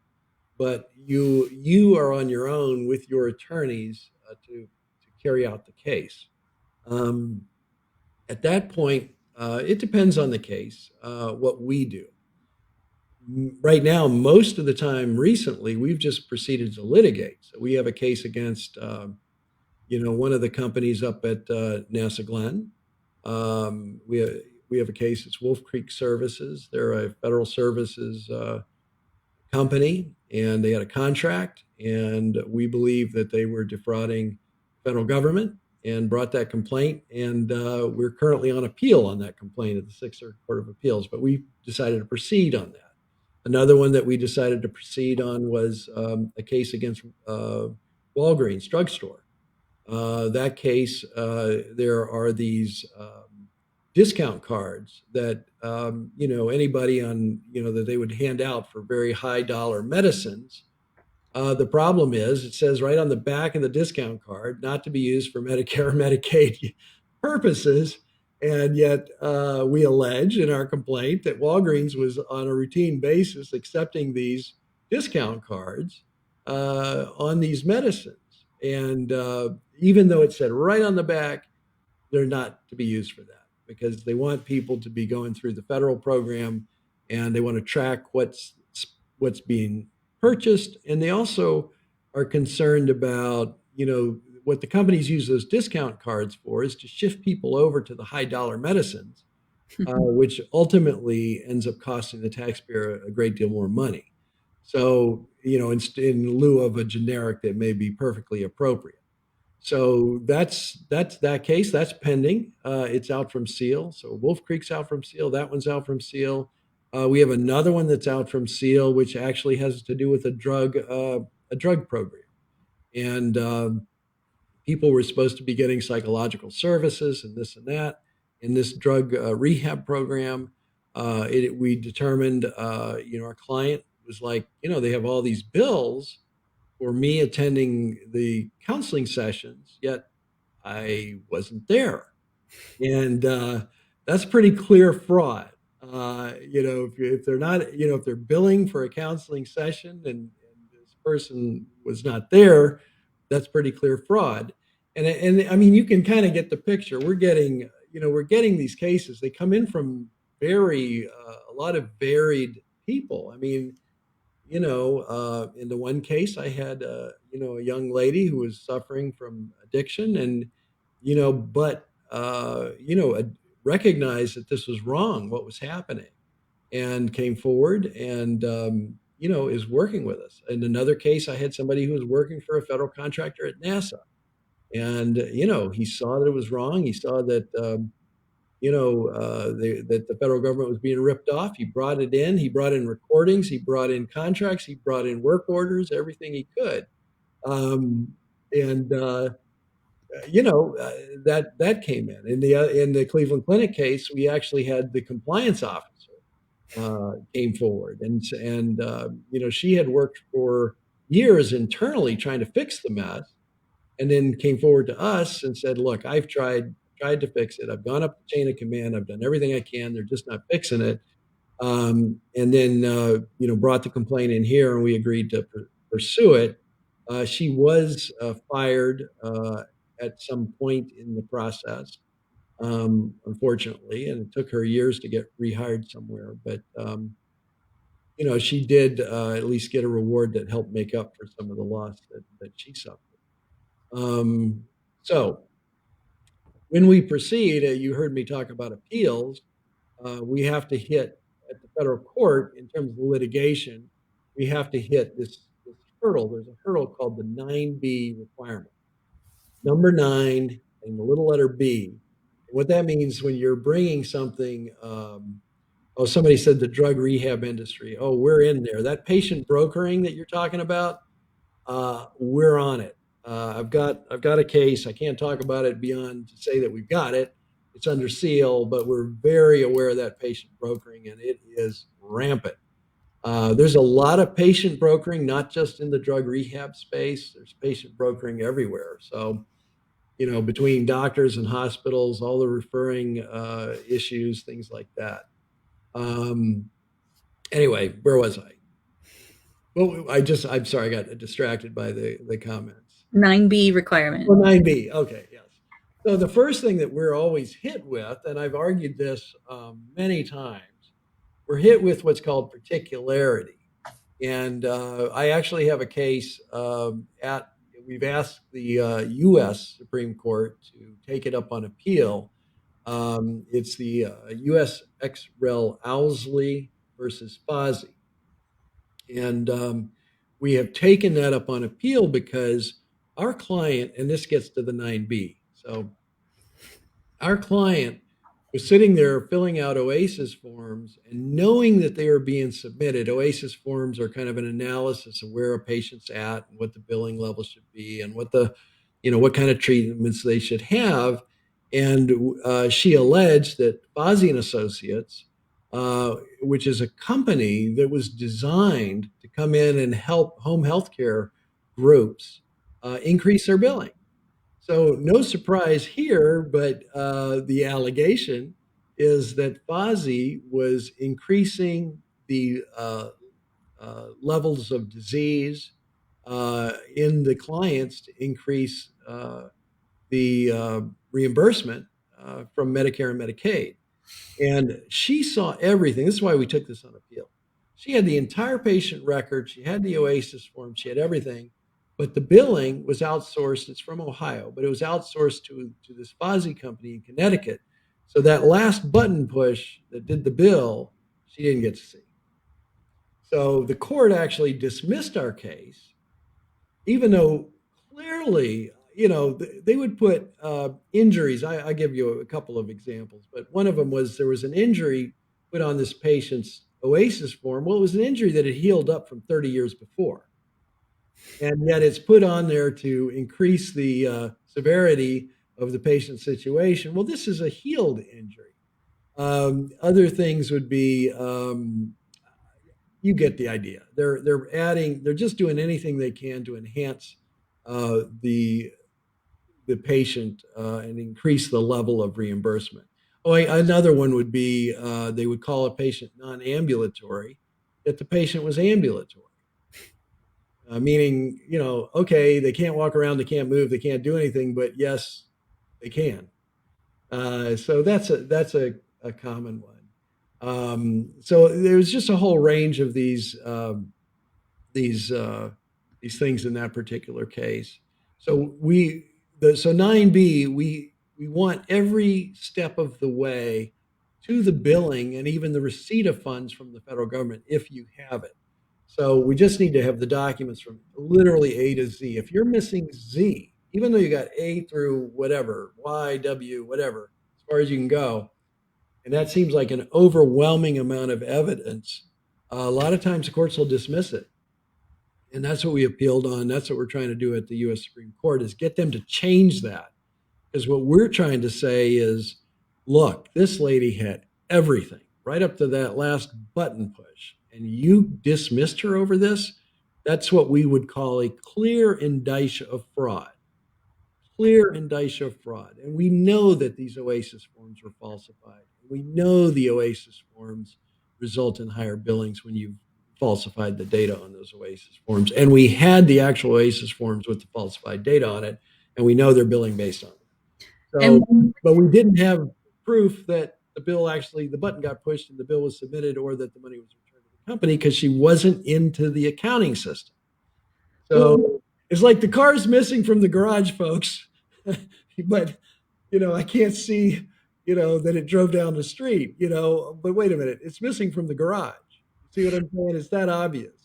B: but you are on your own with your attorneys to carry out the case. At that point, it depends on the case what we do. Right now, most of the time recently, we've just proceeded to litigate. So we have a case against one of the companies up at NASA Glenn. We have a case. It's Wolf Creek Services. They're a federal services company, and they had a contract, and we believe that they were defrauding federal government and brought that complaint. And we're currently on appeal on that complaint at the Sixth Circuit Court of Appeals, but we decided to proceed on that. Another one that we decided to proceed on was a case against Walgreens drugstore. That case, there are these discount cards that anybody on that they would hand out for very high dollar medicines, The problem is, it says right on the back of the discount card, not to be used for Medicare or Medicaid purposes. And yet, we allege in our complaint that Walgreens was on a routine basis accepting these discount cards on these medicines. And even though it said right on the back, they're not to be used for that because they want people to be going through the federal program and they want to track what's being purchased, and they also are concerned about what the companies use those discount cards for is to shift people over to the high dollar medicines, which ultimately ends up costing the taxpayer a great deal more money. So, in lieu of a generic that may be perfectly appropriate. So that's that case. That's pending. It's out from Seal. So Wolf Creek's out from Seal. That one's out from Seal. We have another one that's out from Seal, which actually has to do with a drug program. And people were supposed to be getting psychological services and this and that in this drug rehab program. We determined, our client was like, they have all these bills for me attending the counseling sessions, yet I wasn't there. And that's pretty clear fraud. If they're not, if they're billing for a counseling session and this person was not there, that's pretty clear fraud. And I mean, you can kind of get the picture. We're getting these cases. They come in from a lot of varied people. I mean, in the one case, I had, a young lady who was suffering from addiction and, but, recognized that this was wrong, what was happening, and came forward and, is working with us. In another case, I had somebody who was working for a federal contractor at NASA. And, he saw that it was wrong. He saw that, that the federal government was being ripped off. He brought it in. He brought in recordings. He brought in contracts. He brought in work orders, everything he could. And that came in. In the Cleveland Clinic case, we actually had the compliance officer came forward, and she had worked for years internally trying to fix the mess, and then came forward to us and said, "Look, I've tried to fix it. I've gone up the chain of command. I've done everything I can. They're just not fixing it." And then, brought the complaint in here and we agreed to pursue it. She was fired at some point in the process, unfortunately, and it took her years to get rehired somewhere. But, she did at least get a reward that helped make up for some of the loss that she suffered. So when we proceed, you heard me talk about appeals. We have to hit at the federal court in terms of litigation. We have to hit this hurdle. There's a hurdle called the 9B requirement. Number 9 and the little letter B. What that means when you're bringing something, somebody said the drug rehab industry. Oh, we're in there. That patient brokering that you're talking about, we're on it. I've got a case. I can't talk about it beyond to say that we've got it. It's under seal, but we're very aware of that patient brokering, and it is rampant. There's a lot of patient brokering, not just in the drug rehab space. There's patient brokering everywhere. So, between doctors and hospitals, all the referring issues, things like that. Anyway, where was I? Well, I'm sorry, I got distracted by the comments.
A: 9B requirement.
B: Oh, 9B. Okay, yes. So the first thing that we're always hit with, and I've argued this many times, we're hit with what's called particularity. And I actually have a case we've asked the U.S. Supreme Court to take it up on appeal. It's the U.S. ex rel. Owsley versus Fozzie. And we have taken that up on appeal because our client, and this gets to the 9B. So our client was sitting there filling out OASIS forms and knowing that they are being submitted. OASIS forms are kind of an analysis of where a patient's at and what the billing level should be and what kind of treatments they should have. And she alleged that Fozzie and Associates which is a company that was designed to come in and help home healthcare groups increase their billing. So no surprise here, but the allegation is that Fozzie was increasing the levels of disease in the clients to increase the reimbursement from Medicare and Medicaid. And she saw everything. This is why we took this on appeal. She had the entire patient record. She had the OASIS form. She had everything. But the billing was outsourced. It's from Ohio, but it was outsourced to this Fozzie company in Connecticut. So that last button push that did the bill, she didn't get to see. So the court actually dismissed our case, even though clearly, they would put injuries. I give you a couple of examples, but one of them was there was an injury put on this patient's OASIS form. Well, it was an injury that had healed up from 30 years before. And yet it's put on there to increase the severity of the patient's situation. Well, this is a healed injury. Other things would be, you get the idea. They're just doing anything they can to enhance the patient and increase the level of reimbursement. Oh, another one would be they would call a patient non-ambulatory, that the patient was ambulatory, meaning, okay, they can't walk around, they can't move, they can't do anything, but yes, they can. So that's a common one. So there's just a whole range of these things in that particular case. So so 9B, we want every step of the way to the billing and even the receipt of funds from the federal government if you have it. So we just need to have the documents from literally A to Z. If you're missing Z, even though you got A through whatever, Y, W, whatever, as far as you can go, and that seems like an overwhelming amount of evidence, a lot of times the courts will dismiss it. And that's what we appealed on. That's what we're trying to do at the U.S. Supreme Court, is get them to change that. Because what we're trying to say is, look, this lady had everything right up to that last button push, and you dismissed her over this. That's what we would call a clear indicia of fraud. Clear indicia of fraud. And we know that these OASIS forms were falsified. We know the OASIS forms result in higher billings when you've falsified the data on those OASIS forms. And we had the actual OASIS forms with the falsified data on it, and we know they're billing based on it. So, but we didn't have proof that the button got pushed and the bill was submitted, or that the money was returned to the company, because she wasn't into the accounting system. So it's like the car's missing from the garage, folks. But, I can't see, that it drove down the street, but wait a minute, it's missing from the garage. See what I'm saying? It's that obvious,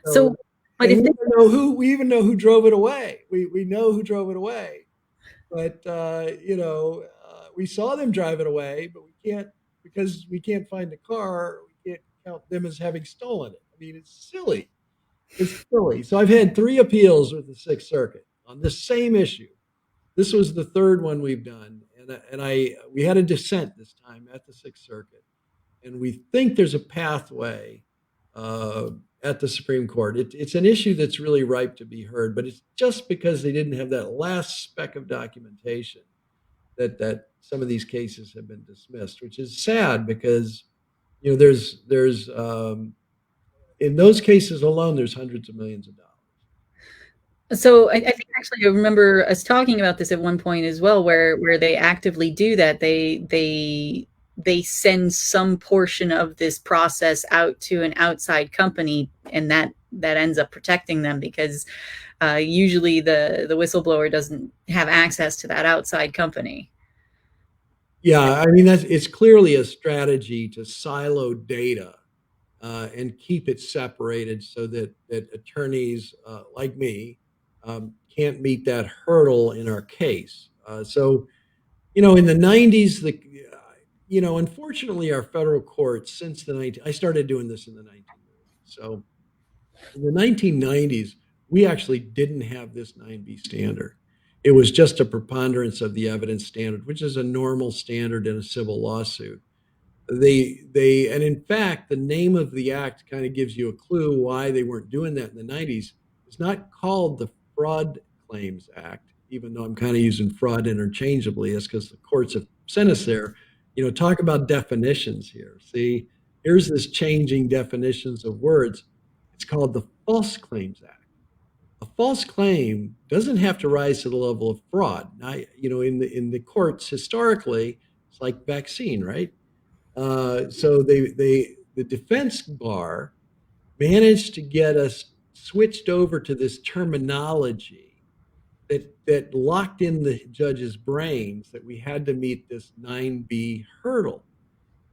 A: So, but
B: we even know who drove it away. We know who drove it away, but we saw them drive it away, but because we can't find the car, we can't count them as having stolen it. I mean, it's silly. It's silly. So I've had 3 appeals with the Sixth Circuit on the same issue. This was the 3rd one we've done, and we had a dissent this time at the Sixth Circuit. And we think there's a pathway at the Supreme Court. It's an issue that's really ripe to be heard, but it's just because they didn't have that last speck of documentation that some of these cases have been dismissed, which is sad, because there's in those cases alone, there's hundreds of millions of dollars.
A: So I think actually I remember us talking about this at one point as well, where they actively do that. They send some portion of this process out to an outside company, and that ends up protecting them, because usually the whistleblower doesn't have access to that outside company.
B: Yeah, I mean, it's clearly a strategy to silo data and keep it separated, so that attorneys like me can't meet that hurdle in our case. So, in the 90s, unfortunately, our federal courts since I started doing this in the 1990s. So in the 1990s, we actually didn't have this 9B standard. It was just a preponderance of the evidence standard, which is a normal standard in a civil lawsuit. and in fact, the name of the act kind of gives you a clue why they weren't doing that in the 90s. It's not called the Fraud Claims Act, even though I'm kind of using fraud interchangeably. It's because the courts have sent us there. Talk about definitions here. See, here's this changing definitions of words. It's called the False Claims Act. A false claim doesn't have to rise to the level of fraud. Now, in the courts historically, it's like vaccine, right? So the defense bar managed to get us switched over to this terminology that locked in the judge's brains that we had to meet this 9B hurdle.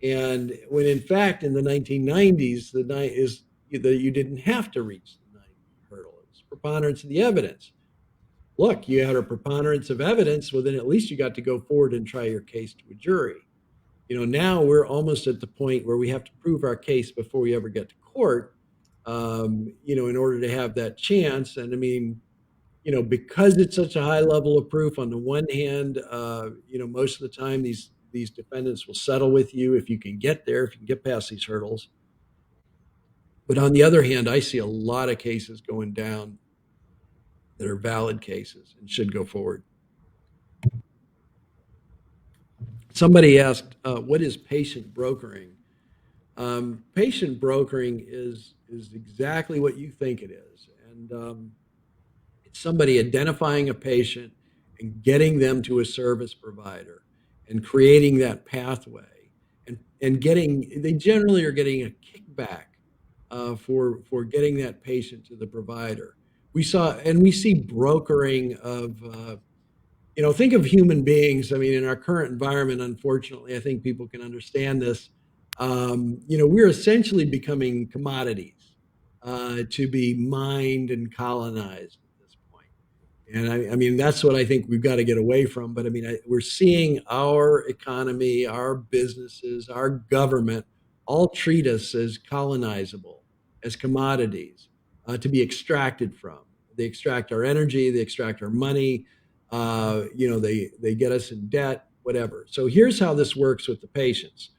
B: And when in fact in the 1990s, you didn't have to reach the 9B hurdle. It was preponderance of the evidence. Look, you had a preponderance of evidence, well, then at least you got to go forward and try your case to a jury. Now we're almost at the point where we have to prove our case before we ever get to court, in order to have that chance. And I mean, because it's such a high level of proof, on the one hand, most of the time these defendants will settle with you if you can get there, if you can get past these hurdles. But on the other hand, I see a lot of cases going down that are valid cases and should go forward. Somebody asked, what is patient brokering? Patient brokering is exactly what you think it is. And it's somebody identifying a patient and getting them to a service provider and creating that pathway. And they generally are getting a kickback for getting that patient to the provider. We see brokering of think of human beings. I mean, in our current environment, unfortunately, I think people can understand this. We're essentially becoming commodities to be mined and colonized at this point. And I mean, that's what I think we've got to get away from. But I mean, we're seeing our economy, our businesses, our government all treat us as colonizable, as commodities to be extracted from. They extract our energy, they extract our money. They get us in debt, whatever. So here's how this works with the patients.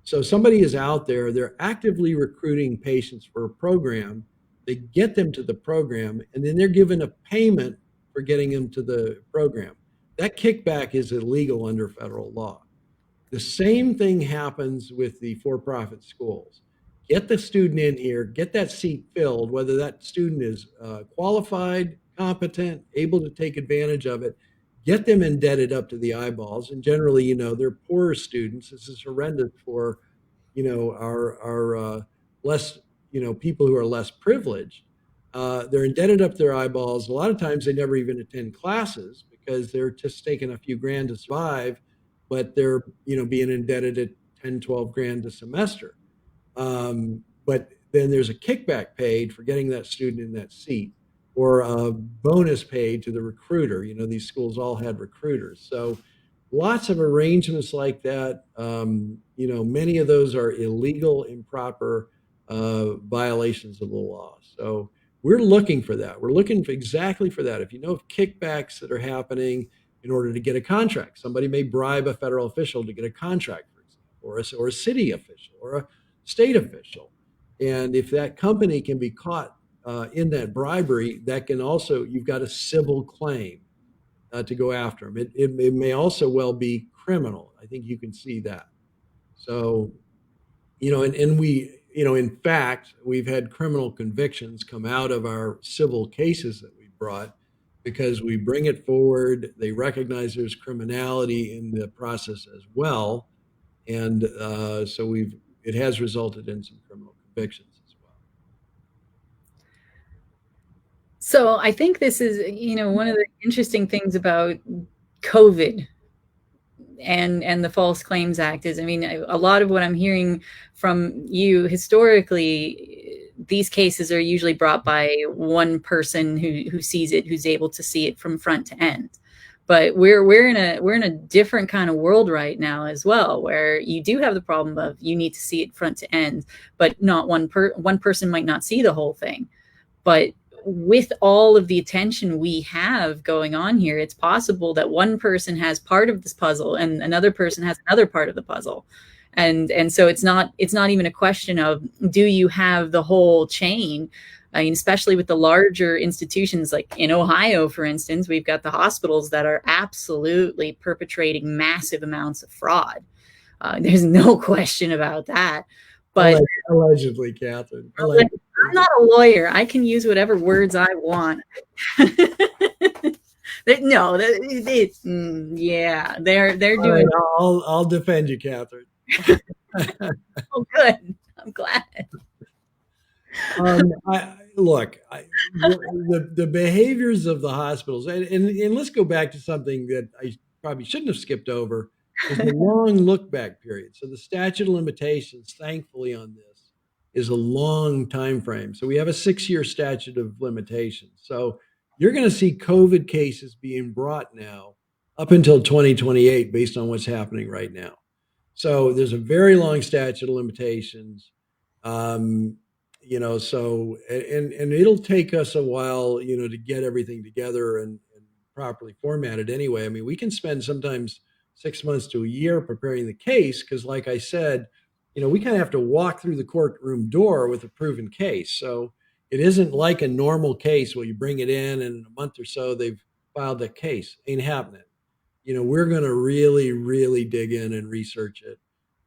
B: So somebody is out there, they're actively recruiting patients for a program. They get them to the program, and then they're given a payment for getting them to the program. That kickback is illegal under federal law. The same thing happens with the for-profit schools. Get the student in here, get that seat filled, whether that student is qualified, competent, able to take advantage of it, get them indebted up to the eyeballs. And generally, they're poorer students. This is horrendous for, our less, people who are less privileged. They're indebted up their eyeballs. A lot of times they never even attend classes because they're just taking a few grand to survive, but they're, being indebted at 10, 12 grand a semester. But then there's a kickback paid for getting that student in that seat, or a bonus paid to the recruiter. These schools all had recruiters. So lots of arrangements like that. Many of those are illegal, improper violations of the law. So we're looking for that. We're looking for exactly for that. If you know of kickbacks that are happening in order to get a contract, somebody may bribe a federal official to get a contract, for example, or a city official or a state official. And if that company can be caught in that bribery, that can also, you've got a civil claim to go after them. It may also well be criminal. I think you can see that. So, and we, in fact, we've had criminal convictions come out of our civil cases that we brought because we bring it forward. They recognize there's criminality in the process as well. And so it has resulted in some criminal convictions.
A: So I think this is, one of the interesting things about COVID and the False Claims Act is, I mean, a lot of what I'm hearing from you historically, these cases are usually brought by one person who sees it, who's able to see it from front to end. But we're in a different kind of world right now as well, where you do have the problem of you need to see it front to end, but not one person might not see the whole thing. But with all of the attention we have going on here, it's possible that one person has part of this puzzle and another person has another part of the puzzle. And so it's not even a question of do you have the whole chain. I mean, especially with the larger institutions like in Ohio, for instance, we've got the hospitals that are absolutely perpetrating massive amounts of fraud. There's no question about that. But
B: Allegedly, Catherine.
A: I'm
B: Allegedly.
A: not a lawyer. I can use whatever words I want. No, yeah, they're
B: All right,
A: doing.
B: I'll defend you, Catherine.
A: Oh, good. I'm glad.
B: The behaviors of the hospitals, and let's go back to something that I probably shouldn't have skipped over, is the long look back period. So the statute of limitations, thankfully, on this is a long time frame. So we have a 6-year statute of limitations. So you're going to see COVID cases being brought now up until 2028 based on what's happening right now. So there's a very long statute of limitations. Um, so and it'll take us a while, to get everything together and properly formatted anyway. I mean, we can spend sometimes 6 months to a year preparing the case because, like I said, we kind of have to walk through the courtroom door with a proven case. So it isn't like a normal case where you bring it in and in a month or so they've filed the case. Ain't happening. We're going to really, really dig in and research it.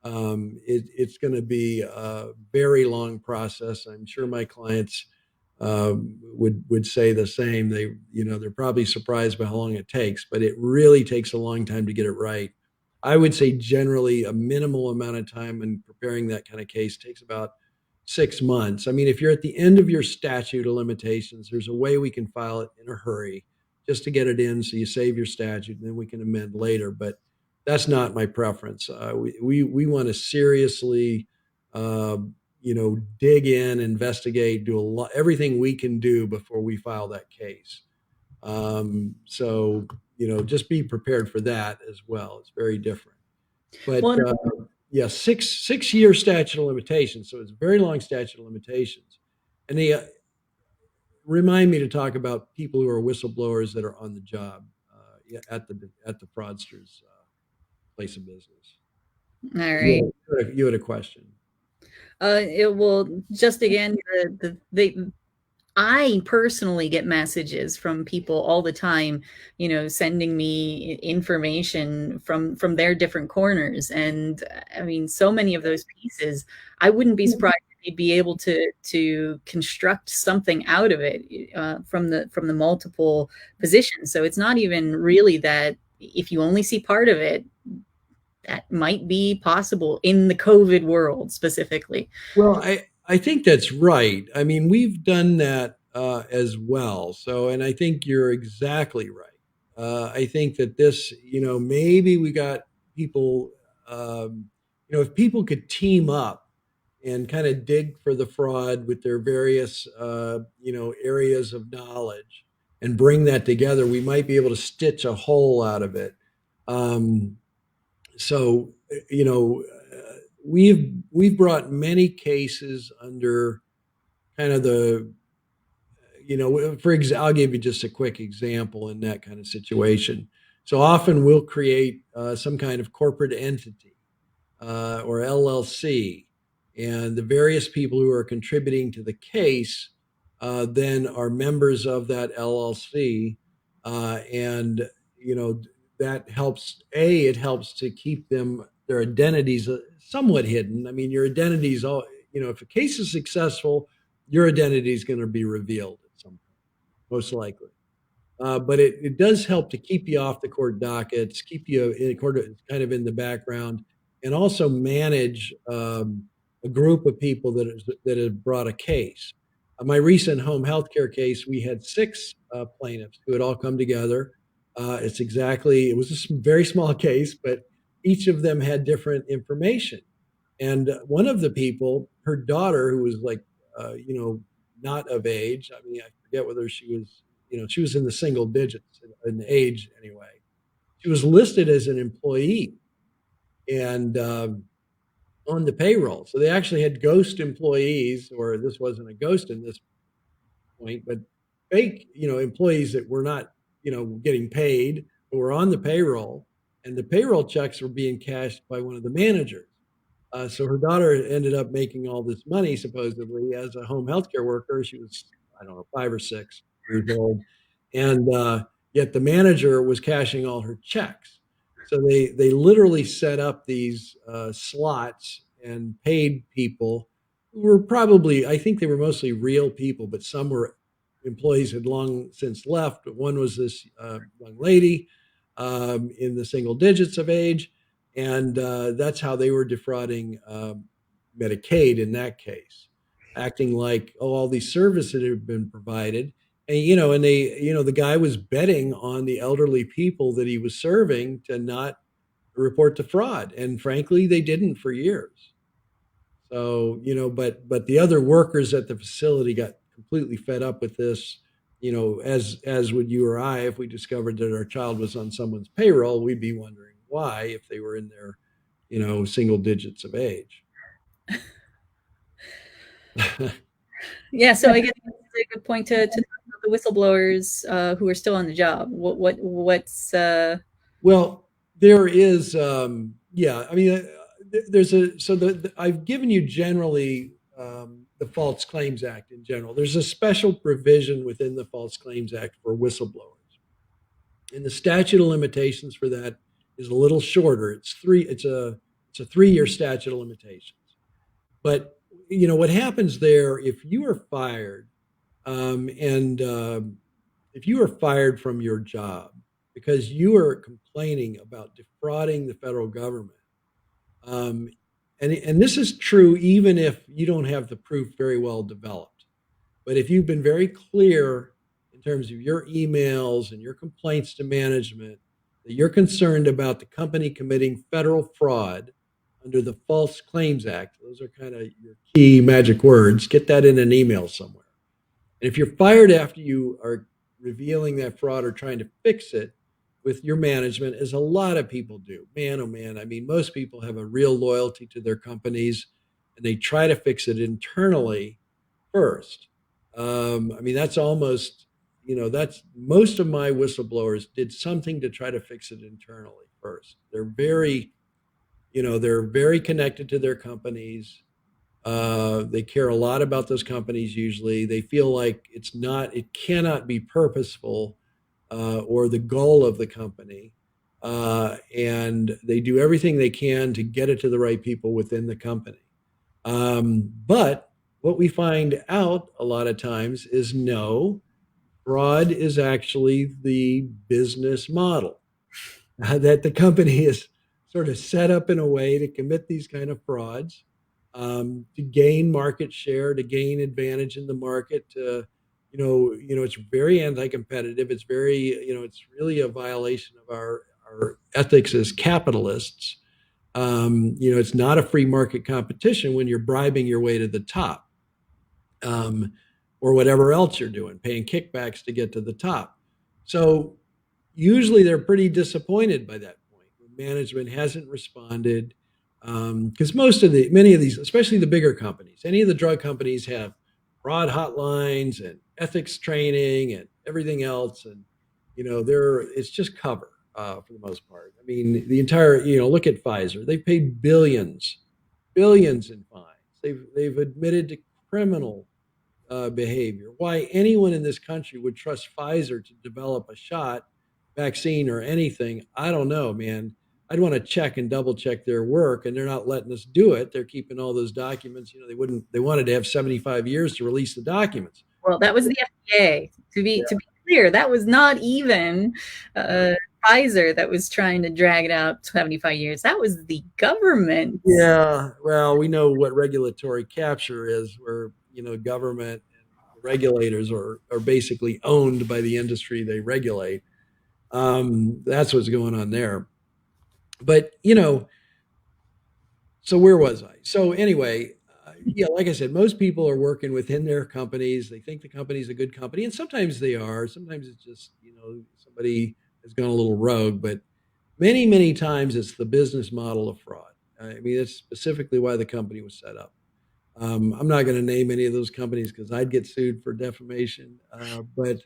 B: It's going to be a very long process. I'm sure my clients would say the same. They're probably surprised by how long it takes, but it really takes a long time to get it right. I would say generally a minimal amount of time in preparing that kind of case takes about 6 months. I mean, if you're at the end of your statute of limitations, there's a way we can file it in a hurry just to get it in so you save your statute and then we can amend later. But that's not my preference. We want to seriously, dig in, investigate, do everything we can do before we file that case. Just be prepared for that as well. It's very different. But
A: Well,
B: yeah, six-year statute of limitations. So it's a very long statute of limitations. And they remind me to talk about people who are whistleblowers that are on the job at the fraudsters' place of business.
A: all right.
B: You had a question.
A: It will just again I personally get messages from people all the time, sending me information from their different corners. And I mean, so many of those pieces, I wouldn't be surprised if you'd be able to construct something out of it from the multiple positions. So it's not even really that if you only see part of it, that might be possible in the COVID world specifically.
B: Well, I think that's right. I mean, we've done that as well. So, and I think you're exactly right. I think that this, maybe we got people, if people could team up and kind of dig for the fraud with their various, areas of knowledge and bring that together, we might be able to stitch a whole out of it. So, we've brought many cases under kind of I'll give you just a quick example in that kind of situation. So often we'll create some kind of corporate entity or LLC, and the various people who are contributing to the case then are members of that LLC, and that helps. It helps to keep their identities somewhat hidden. I mean, your identities, all if a case is successful, your identity is going to be revealed at some point, most likely. But it does help to keep you off the court dockets, keep you in court, kind of in the background, and also manage a group of people that have brought a case. My recent home health care case, we had 6 plaintiffs who had all come together. It was a very small case, but each of them had different information. And one of the people, her daughter, who was like, not of age. I mean, I forget whether she was, she was in the single digits in age anyway. She was listed as an employee and on the payroll. So they actually had ghost employees, or this wasn't a ghost in this point, but fake, employees that were not, getting paid, but were on the payroll. And the payroll checks were being cashed by one of the managers. So her daughter ended up making all this money supposedly as a home healthcare worker. She was, I don't know, 5 or 6 years old, and yet the manager was cashing all her checks. So they literally set up these slots and paid people who were probably, I think they were mostly real people, but some were employees had long since left. One was this young lady in the single digits of age, and that's how they were defrauding Medicaid in that case, acting like, oh, all these services have been provided. And the guy was betting on the elderly people that he was serving to not report to fraud. And frankly, they didn't for years. So, but the other workers at the facility got completely fed up with this. As would you or I, if we discovered that our child was on someone's payroll, we'd be wondering why if they were in their, single digits of age.
A: Yeah, so I guess that's a good point to talk about the whistleblowers who are still on the job. What's
B: Well, there is, yeah. I mean, there's a so I've given you generally the False Claims Act in general. There's a special provision within the False Claims Act for whistleblowers, and the statute of limitations for that is a little shorter. It's a 3-year statute of limitations. But what happens there if you are fired, and if you are fired from your job because you are complaining about defrauding the federal government, um, and this is true even if you don't have the proof very well developed. But if you've been very clear in terms of your emails and your complaints to management that you're concerned about the company committing federal fraud under the False Claims Act, those are kind of your key magic words. Get that in an email somewhere. And if you're fired after you are revealing that fraud or trying to fix it with your management, as a lot of people do, man, oh man, I mean, most people have a real loyalty to their companies and they try to fix it internally first. I mean, that's almost, that's most of my whistleblowers did something to try to fix it internally first. They're very connected to their companies. They care a lot about those companies usually. They feel like it cannot be purposeful or the goal of the company. And they do everything they can to get it to the right people within the company. But what we find out a lot of times is no, fraud is actually the business model that the company is sort of set up in a way to commit these kind of frauds, to gain market share, to gain advantage in the market. It's very anti-competitive. It's it's really a violation of our ethics as capitalists. It's not a free market competition when you're bribing your way to the top, um, or whatever else you're doing, paying kickbacks to get to the top. So usually they're pretty disappointed by that point when management hasn't responded. Because many of these, especially the bigger companies, any of the drug companies have fraud hotlines and ethics training and everything else, and it's just cover for the most part. I mean, the entire look at Pfizer; they've paid billions in fines. They've admitted to criminal behavior. Why anyone in this country would trust Pfizer to develop a shot, vaccine, or anything, I don't know, man. I'd want to check and double check their work, and they're not letting us do it. They're keeping all those documents. They wanted to have 75 years to release the documents.
A: Well, that was the FDA. To be clear, that was not even Pfizer that was trying to drag it out 75 years. That was the government.
B: Yeah, well, we know what regulatory capture is, where government and regulators are basically owned by the industry they regulate. That's what's going on there. But so where was I? So anyway, yeah, like I said, most people are working within their companies. They think the company's a good company, and sometimes they are. Sometimes it's just somebody has gone a little rogue, but many times it's the business model of fraud. I mean, that's specifically why the company was set up. I'm not going to name any of those companies because I'd get sued for defamation. But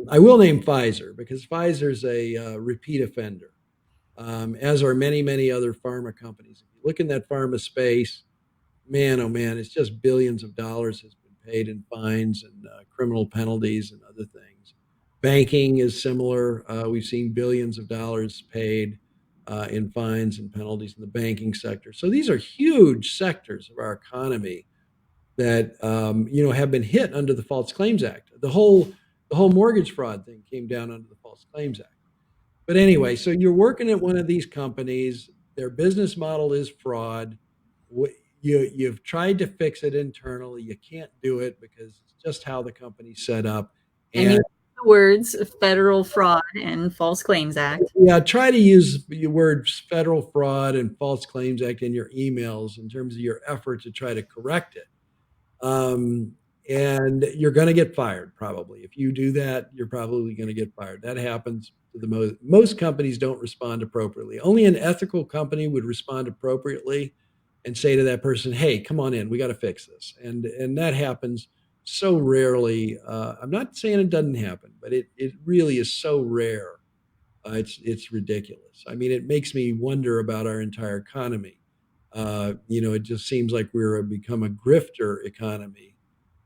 B: I will name Pfizer because Pfizer's a repeat offender, as are many other pharma companies. If you Look in that pharma space, man, oh man, it's just billions of dollars has been paid in fines and criminal penalties and other things. Banking is similar. We've seen billions of dollars paid in fines and penalties in the banking sector. So these are huge sectors of our economy that have been hit under the False Claims Act. The whole mortgage fraud thing came down under the False Claims Act. But anyway, so you're working at one of these companies. Their business model is fraud. You've tried to fix it internally. You can't do it because it's just how the company's set up.
A: And you
B: And
A: use the words federal fraud and False Claims Act.
B: yeah, try to use the words federal fraud and False Claims Act in your emails in terms of your effort to try to correct it. Um, and you're going to get fired probably. If you do that, you're probably going to get fired. That happens to the most companies don't respond appropriately. Only an ethical company would respond appropriately and say to that person, "Hey, come on in. We got to fix this." And that happens so rarely. I'm not saying it doesn't happen, but it really is so rare. It's ridiculous. I mean, it makes me wonder about our entire economy. It just seems like we're become a grifter economy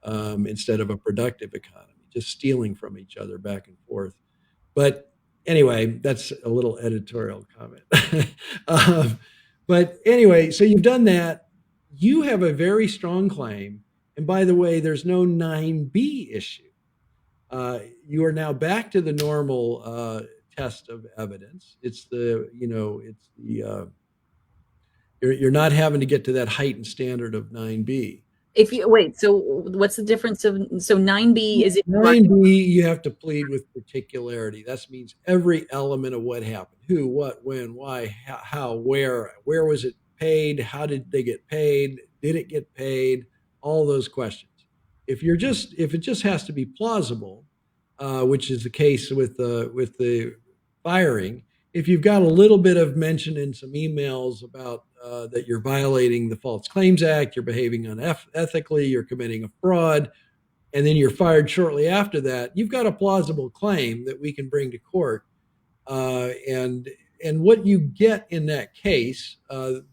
B: instead of a productive economy, just stealing from each other back and forth. But anyway, that's a little editorial comment. um, but anyway, so you've done that. You have a very strong claim. And by the way, there's no 9B issue. You are now back to the normal test of evidence. You're not having to get to that heightened standard of 9B.
A: If you wait, so what's the difference of 9B is it
B: 9B, you have to plead with particularity. That means every element of what happened: who, what, when, why, how, where was it paid, how did they get paid, did it get paid, all those questions. If it just has to be plausible, which is the case with the firing, if you've got a little bit of mention in some emails about that you're violating the False Claims Act, you're behaving unethically, you're committing a fraud, and then you're fired shortly after that, you've got a plausible claim that we can bring to court. And what you get in that case,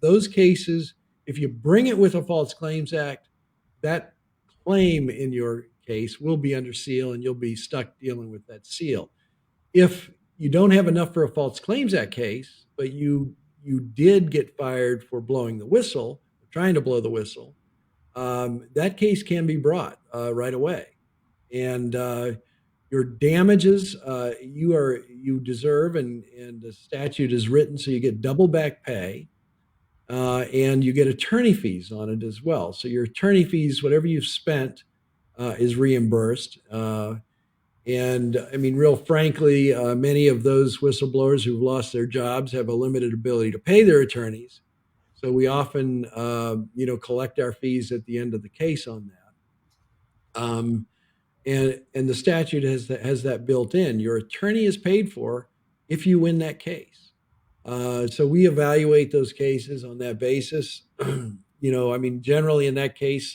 B: those cases, if you bring it with a False Claims Act, that claim in your case will be under seal and you'll be stuck dealing with that seal. If you don't have enough for a False Claims Act case, but you did get fired for blowing the whistle, trying to blow the whistle, that case can be brought right away. And your damages you deserve, and the statute is written so you get double back pay, and you get attorney fees on it as well. So your attorney fees, whatever you've spent, is reimbursed. And I mean, real frankly, many of those whistleblowers who've lost their jobs have a limited ability to pay their attorneys. So we often, collect our fees at the end of the case on that. And the statute has that built in. Your attorney is paid for if you win that case. So we evaluate those cases on that basis. Generally in that case,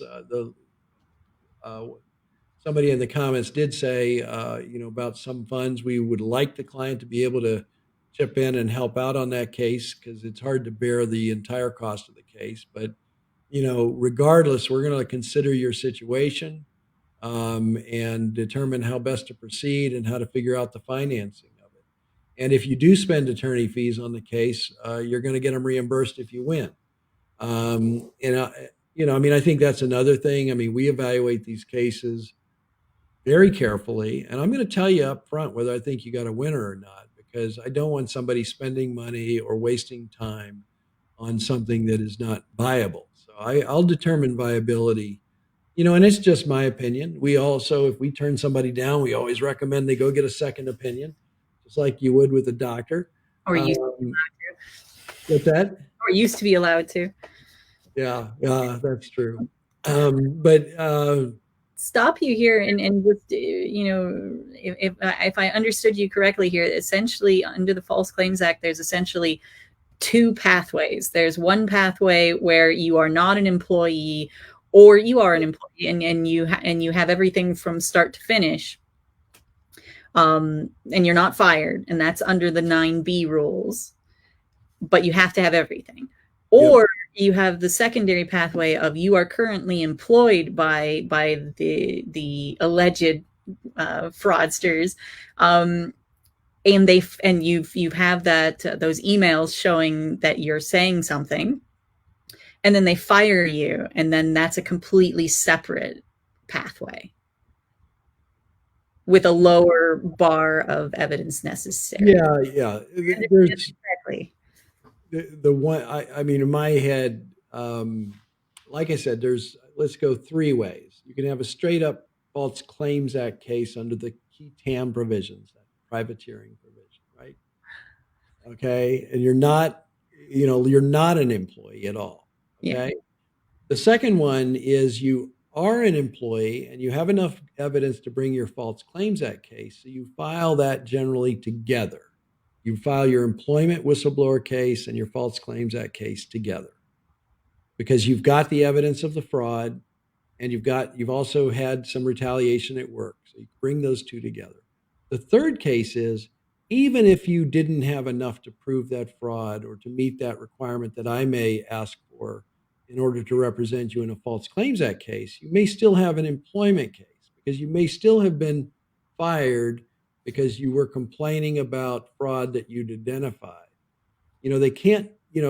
B: somebody in the comments did say, about some funds, we would like the client to be able to chip in and help out on that case because it's hard to bear the entire cost of the case. But, regardless, we're going to consider your situation and determine how best to proceed and how to figure out the financing of it. And if you do spend attorney fees on the case, you're going to get them reimbursed if you win. I think that's another thing. I mean, we evaluate these cases very carefully. And I'm going to tell you up front whether I think you got a winner or not, because I don't want somebody spending money or wasting time on something that is not viable. So I'll determine viability, and it's just my opinion. We also, if we turn somebody down, we always recommend they go get a second opinion, just like you would with a doctor.
A: or used to be allowed to.
B: What's that?
A: Or used to be allowed to.
B: Yeah, that's true.
A: Stop you here and just if I understood you correctly here, essentially under the False Claims Act, there's essentially two pathways. There's one pathway where you are not an employee, or you are an employee and you have everything from start to finish, and you're not fired, and that's under the 9B rules, but you have to have everything.
B: Yep.
A: Or you have the secondary pathway of you are currently employed by the alleged fraudsters, and you have that those emails showing that you're saying something, and then they fire you, and then that's a completely separate pathway with a lower bar of evidence necessary.
B: Yeah, yeah. There's
A: Exactly.
B: the one. I mean, in my head, like I said, let's go three ways. You can have a straight up False Claims Act case under the key TAM provisions, that privateering provision, right? Okay, and you're not an employee at all.
A: Yeah.
B: Okay. The second one is you are an employee and you have enough evidence to bring your False Claims Act case. So you file that generally together. You file your employment whistleblower case and your False Claims Act case together because you've got the evidence of the fraud and you've also had some retaliation at work. So you bring those two together. The third case is even if you didn't have enough to prove that fraud or to meet that requirement that I may ask for in order to represent you in a False Claims Act case, you may still have an employment case because you may still have been fired because you were complaining about fraud that you'd identified. They can't,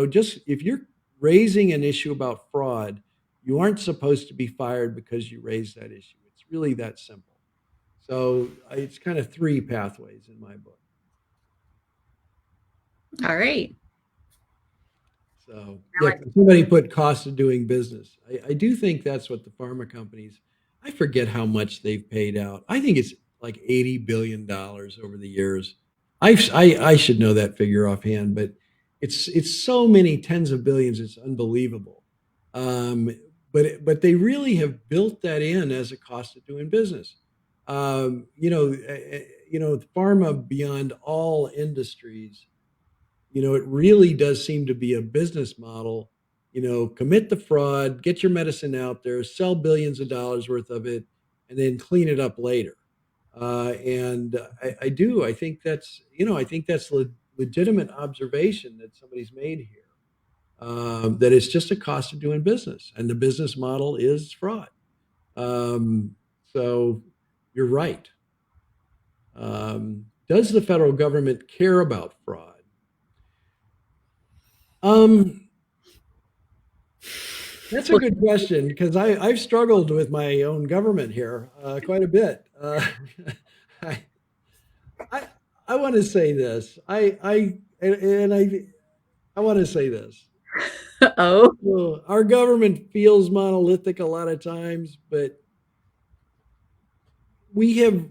B: just if you're raising an issue about fraud, you aren't supposed to be fired because you raised that issue. It's really that simple. So it's kind of three pathways in my book.
A: All right.
B: So yeah, somebody put cost of doing business. I do think that's what the pharma companies, I forget how much they've paid out. I think it's like $80 billion over the years. I should know that figure offhand, but it's so many tens of billions. It's unbelievable. But they really have built that in as a cost of doing business. Pharma beyond all industries, it really does seem to be a business model. Commit the fraud, get your medicine out there, sell billions of dollars worth of it, and then clean it up later. And I think that's legitimate observation that somebody's made here. That it's just a cost of doing business, and the business model is fraud. So you're right. Does the federal government care about fraud? That's a good question because I've struggled with my own government here quite a bit. I, I want to say this. I want to say this.
A: Oh.
B: Well, our government feels monolithic a lot of times, but we have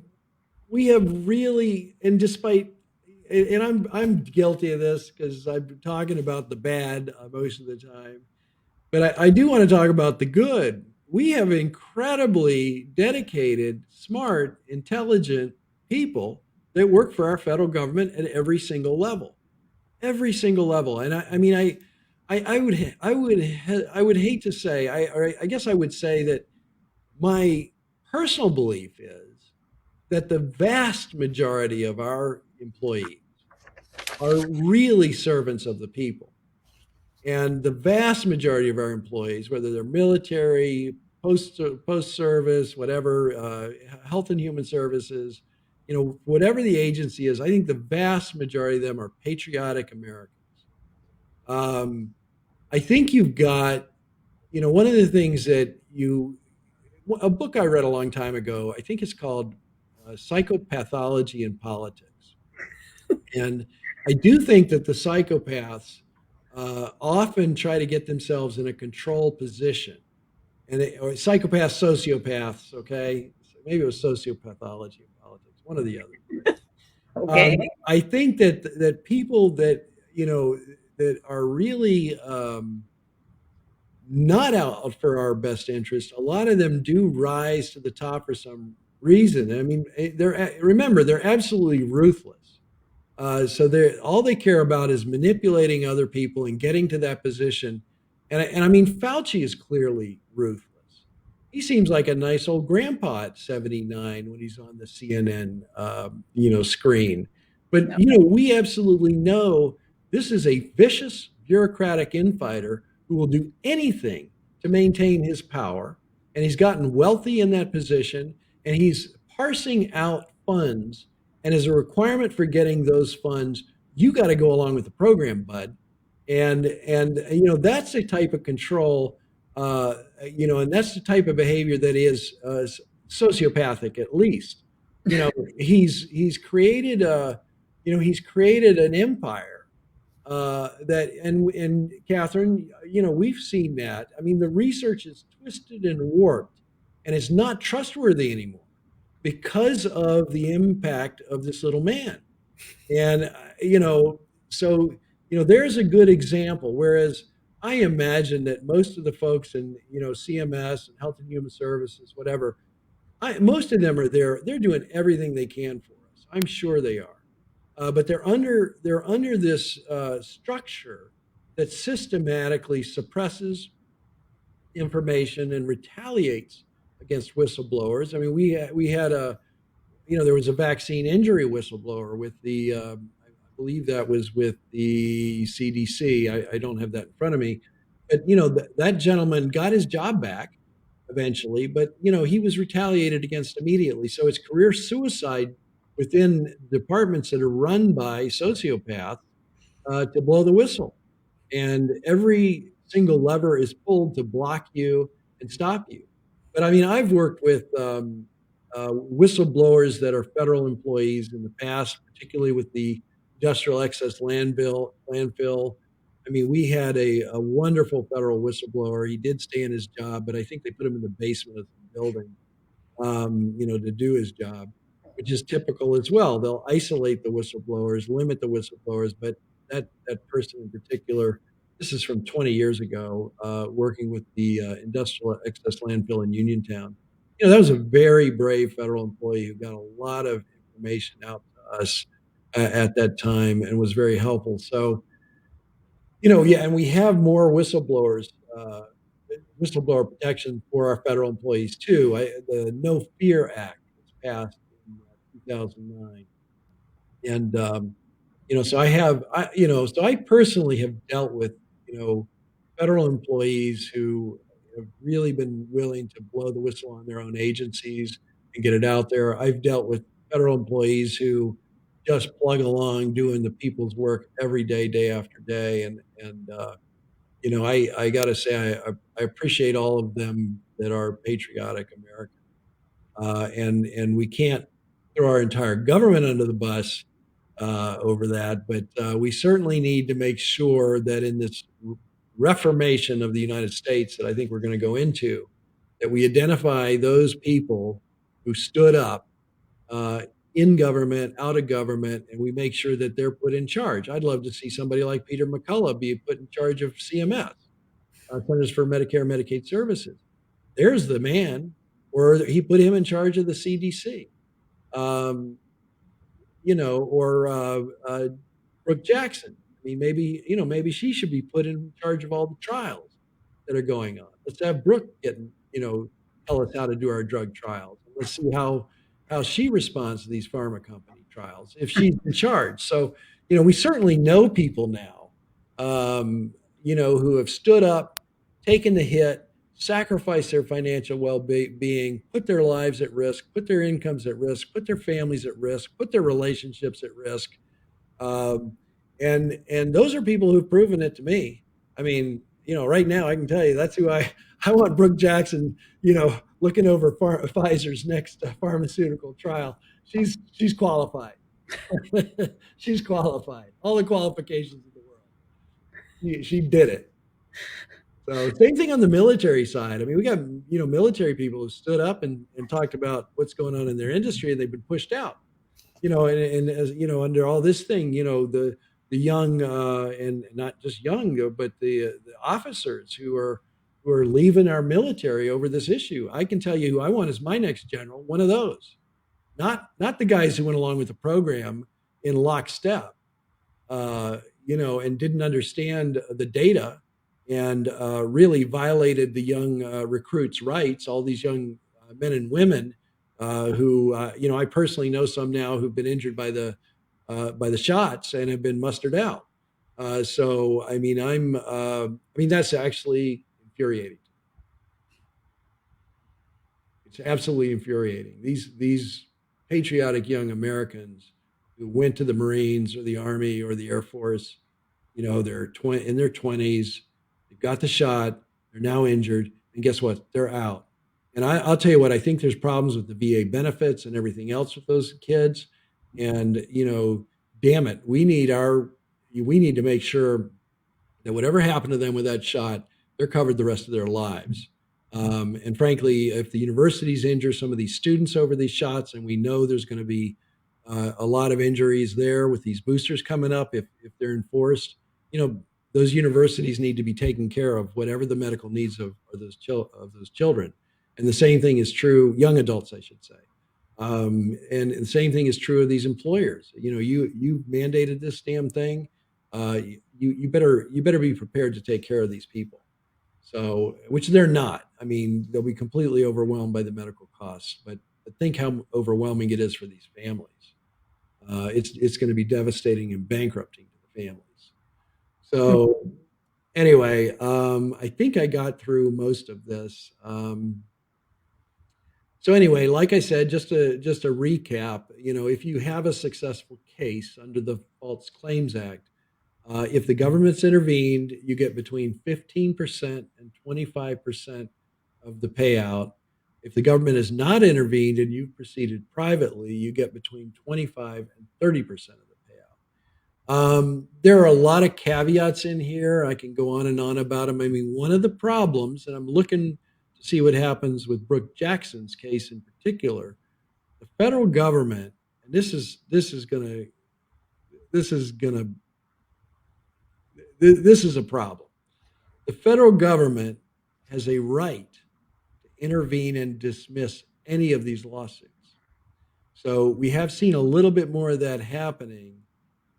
B: really, and despite, and I'm guilty of this because I'm talking about the bad most of the time, but I do want to talk about the good. We have incredibly dedicated, smart, intelligent people that work for our federal government at every single level, And I mean, I would hate to say, I guess I would say that my personal belief is that the vast majority of our employees are really servants of the people. And the vast majority of our employees, whether they're military, post service, whatever, health and human services, whatever the agency is, I think the vast majority of them are patriotic Americans. I think you've got, one of the things that a book I read a long time ago, I think it's called Psychopathology in Politics. And I do think that the psychopaths often try to get themselves in a control position. Or psychopaths, sociopaths, okay? So maybe it was sociopathology in politics, one or the other.
A: Okay.
B: I think that people that, that are really not out for our best interest, a lot of them do rise to the top for some reason. I mean, remember, they're absolutely ruthless. So all they care about is manipulating other people and getting to that position. And I mean, Fauci is clearly ruthless. He seems like a nice old grandpa at 79 when he's on the CNN, screen. But, we absolutely know this is a vicious, bureaucratic infighter who will do anything to maintain his power. And he's gotten wealthy in that position, and he's parsing out funds. And as a requirement for getting those funds, you got to go along with the program, bud. And that's the type of control, and that's the type of behavior that is sociopathic, at least. You know, he's created he's created an empire that and Catherine, we've seen that. I mean, the research is twisted and warped, and it's not trustworthy anymore because of the impact of this little man. And so there's a good example. Whereas I imagine that most of the folks in CMS and Health and Human Services, whatever, most of them are there. They're doing everything they can for us. I'm sure they are. But they're under this structure that systematically suppresses information and retaliates against whistleblowers. I mean, we had there was a vaccine injury whistleblower with I believe that was with the CDC. I don't have that in front of me, but that gentleman got his job back eventually, but he was retaliated against immediately. So it's career suicide within departments that are run by sociopaths to blow the whistle, and every single lever is pulled to block you and stop you. But I mean, I've worked with whistleblowers that are federal employees in the past, particularly with the industrial excess landfill. I mean, we had a wonderful federal whistleblower. He did stay in his job, but I think they put him in the basement of the building, to do his job, which is typical as well. They'll isolate the whistleblowers, limit the whistleblowers, but that person in particular, this is from 20 years ago, working with the industrial excess landfill in Uniontown. That was a very brave federal employee who got a lot of information out to us at that time and was very helpful. So, yeah, and we have more whistleblower protection for our federal employees too. The No Fear Act was passed in 2009, and so I personally have dealt with federal employees who have really been willing to blow the whistle on their own agencies and get it out there. I've dealt with federal employees who just plug along doing the people's work every day, day after day, and I got to say I appreciate all of them that are patriotic Americans, and we can't throw our entire government under the bus over that, but we certainly need to make sure that in this reformation of the United States that I think we're going to go into, that we identify those people who stood up in government, out of government, and we make sure that they're put in charge. I'd love to see somebody like Peter McCullough be put in charge of CMS, Centers for Medicare and Medicaid Services. There's the man, or he put him in charge of the CDC. Or Brooke Jackson. I mean, maybe she should be put in charge of all the trials that are going on. Let's have Brooke tell us how to do our drug trials. Let's see how she responds to these pharma company trials if she's in charge. So, we certainly know people now, who have stood up, taken the hit, sacrificed their financial well-being, put their lives at risk, put their incomes at risk, put their families at risk, put their relationships at risk. And those are people who've proven it to me. I mean, right now I can tell you that's who I want Brooke Jackson, looking over Pfizer's next pharmaceutical trial. She's qualified. She's qualified. All the qualifications of the world. She did it. So same thing on the military side. I mean, we got, military people who stood up and talked about what's going on in their industry, and they've been pushed out, and as, under all this thing, the young, and not just young, but the officers who are leaving our military over this issue. I can tell you who I want as my next general, one of those, not the guys who went along with the program in lockstep, and didn't understand the data and really violated the young recruits' rights, all these young men and women who, I personally know some now who've been injured by the shots and have been mustered out. So, I mean, I mean, that's actually infuriating. It's absolutely infuriating. These patriotic young Americans who went to the Marines or the Army or the Air Force, you know, they're in their 20s, they've got the shot, they're now injured, and guess what? They're out. And I'll tell you what, I think there's problems with the VA benefits and everything else with those kids. And, you know, damn it, we need to make sure that whatever happened to them with that shot, they're covered the rest of their lives. And frankly, if the universities injure some of these students over these shots, and we know there's going to be a lot of injuries there with these boosters coming up, if they're enforced, you know, those universities need to be taking care of whatever the medical needs of of those children. And the same thing is true, young adults, I should say. And the same thing is true of these employers. You know, you mandated this damn thing. You better be prepared to take care of these people. So, which they're not. I mean, they'll be completely overwhelmed by the medical costs. But think how overwhelming it is for these families. It's going to be devastating and bankrupting to the families. So, anyway, I think I got through most of this. So anyway, like I said, just a recap. You know, if you have a successful case under the False Claims Act, if the government's intervened, you get between 15% and 25% of the payout. If the government has not intervened and you've proceeded privately, you get between 25 and 30% of the payout. There are a lot of caveats in here. I can go on and on about them. I mean, one of the problems, and I'm looking to see what happens with Brooke Jackson's case in particular, the federal government, and this is a problem. The federal government has a right to intervene and dismiss any of these lawsuits. So we have seen a little bit more of that happening.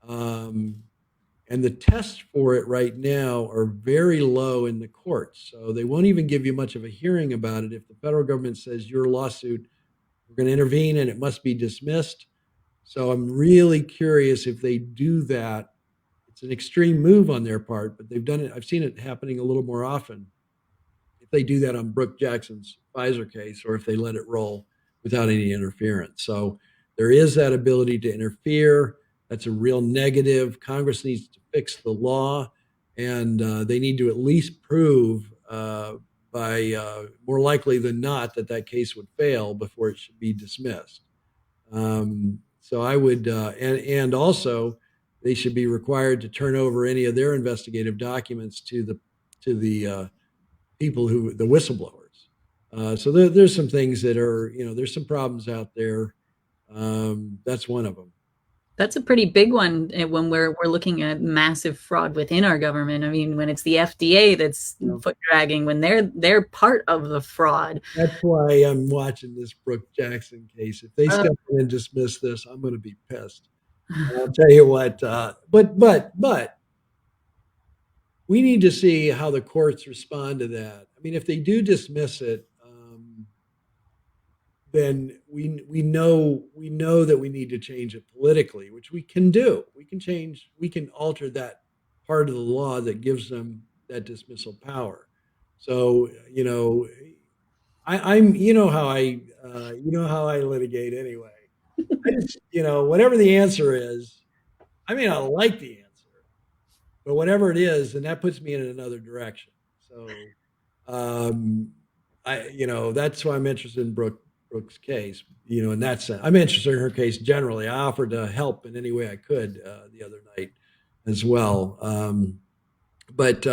B: Um, and the tests for it right now are very low in the courts. So they won't even give you much of a hearing about it if the federal government says your lawsuit, we're going to intervene and it must be dismissed. So I'm really curious if they do that. It's an extreme move on their part, but they've done it. I've seen it happening a little more often if they do that on Brooke Jackson's Pfizer case or if they let it roll without any interference. So there is that ability to interfere. That's a real negative. Congress needs to fix the law, and they need to at least prove by more likely than not that that case would fail before it should be dismissed. So I would, and also they should be required to turn over any of their investigative documents to the people who the whistleblowers. So there's some things that are, you know, there's some problems out there. That's one of them.
A: That's a pretty big one when we're looking at massive fraud within our government. I mean, when it's the FDA that's
B: You know,
A: foot dragging, when they're part of the fraud.
B: that's why I'm watching this Brooke Jackson case. If they
A: Uh,
B: step in and dismiss this, I'm going to be pissed. And I'll tell you what. But we need to see how the courts respond to that. I mean, if they do dismiss it, then we know that we need to change it politically, which we can do. We can alter that part of the law that gives them that dismissal power. So you know, I'm you know how I litigate anyway. I just you know whatever the answer is, I may not like the answer, but whatever it is, then that puts me in another direction. So um, I, you know, that's why I'm interested in Brooke's case. You know, in that sense, I'm interested in her case generally. I offered to help in any way I could the other night as well. But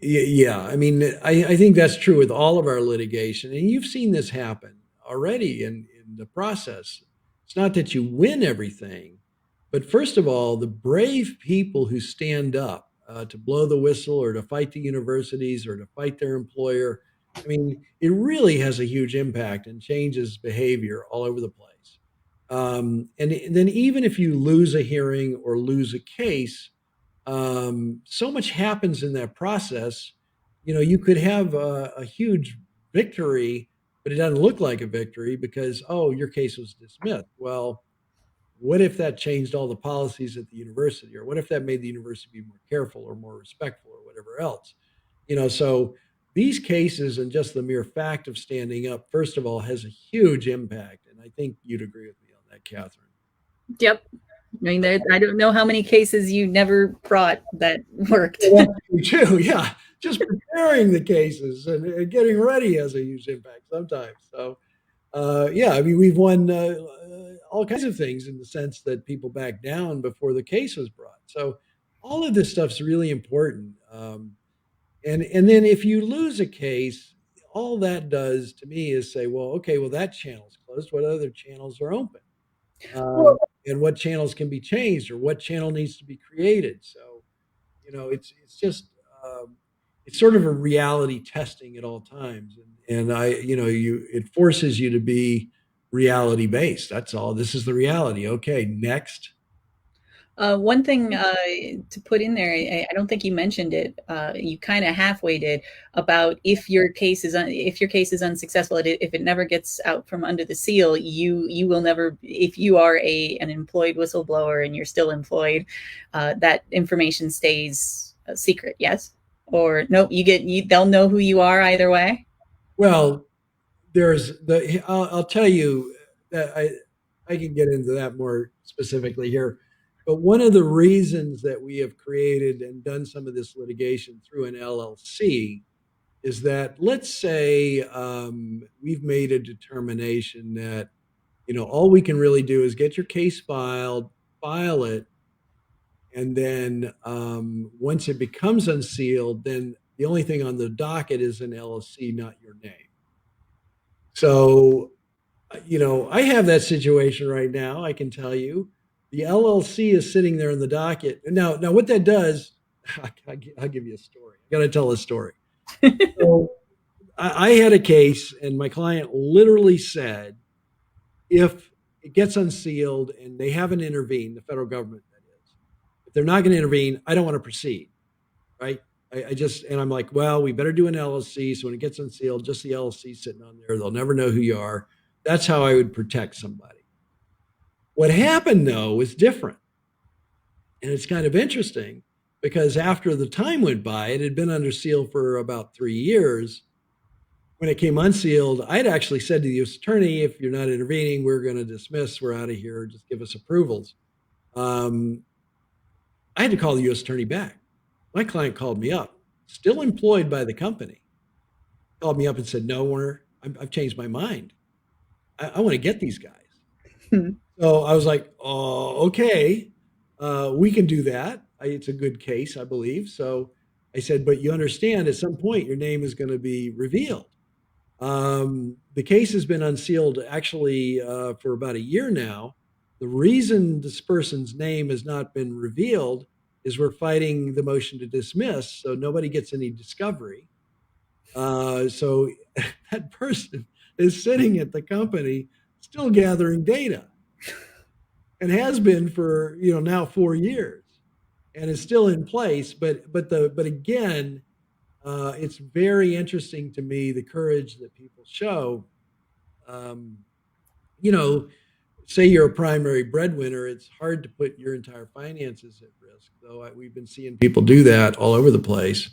B: yeah, I mean, I think that's true with all of our litigation, and you've seen this happen already in the process. It's not that you win everything, but first of all, the brave people who stand up to blow the whistle or to fight the universities or to fight their employer, I mean, it really has a huge impact and changes behavior all over the place. And then even if you lose a hearing or lose a case, so much happens in that process. You know, you could have a huge victory, but it doesn't look like a victory because, oh, your case was dismissed. Well, What if that changed all the policies at the university? Or what if that made the university be more careful or more respectful or whatever else? So these cases and just the mere fact of standing up, first of all, has a huge impact. And I think you'd agree with me on that, Catherine.
A: Yep. I mean, I don't know how many cases you never brought that worked.
B: Well, that's true too. Yeah. Just preparing the cases and getting ready has a huge impact sometimes. So, yeah, I mean, we've won all kinds of things in the sense that people back down before the case was brought. So, all of this stuff's really important. And then if you lose a case, all that does to me is say, well, okay, well that channel's closed. What other channels are open?
A: Well,
B: And what channels can be changed, or what channel needs to be created? So, it's just it's sort of a reality testing at all times, and I it forces you to be reality based. That's all. This is the reality. Okay, next.
A: one thing to put in there, I don't think you mentioned it. You kind of halfway did about if your case is unsuccessful, if it never gets out from under the seal, you will never. If you are an employed whistleblower and you're still employed, that information stays secret. Yes, or no? They'll know who you are either way.
B: Well, I'll tell you that I can get into that more specifically here. But one of the reasons that we have created and done some of this litigation through an LLC is that, let's say we've made a determination that all we can really do is get your case filed, file it, and then once it becomes unsealed, then the only thing on the docket is an LLC, not your name. So, I have that situation right now. I can tell you, the LLC is sitting there in the docket. Now, what that does, I'll give you a story. I got to tell a story. So, I had a case, and my client literally said, if it gets unsealed and they haven't intervened, the federal government, that is, if they're not going to intervene, I don't want to proceed. Right? And I'm like, well, we better do an LLC. So when it gets unsealed, just the LLC sitting on there, they'll never know who you are. That's how I would protect somebody. What happened though was different. And it's kind of interesting because after the time went by, it had been under seal for about 3 years. When it came unsealed, I'd actually said to the U.S. attorney, if you're not intervening, we're going to dismiss, we're out of here, just give us approvals. I had to call the U.S. attorney back. My client called me up, still employed by the company, called me up and said, no, Warner, I've changed my mind. I want to get these guys. So I was like, oh, okay, we can do that. It's a good case, I believe. So I said, but you understand at some point your name is going to be revealed. The case has been unsealed actually for about a year now. The reason this person's name has not been revealed is we're fighting the motion to dismiss, so nobody gets any discovery. So that person is sitting at the company still gathering data and has been for now 4 years and is still in place. But again, it's very interesting to me the courage that people show. You know, say you're a primary breadwinner, it's hard to put your entire finances at risk. Though we've been seeing people do that all over the place.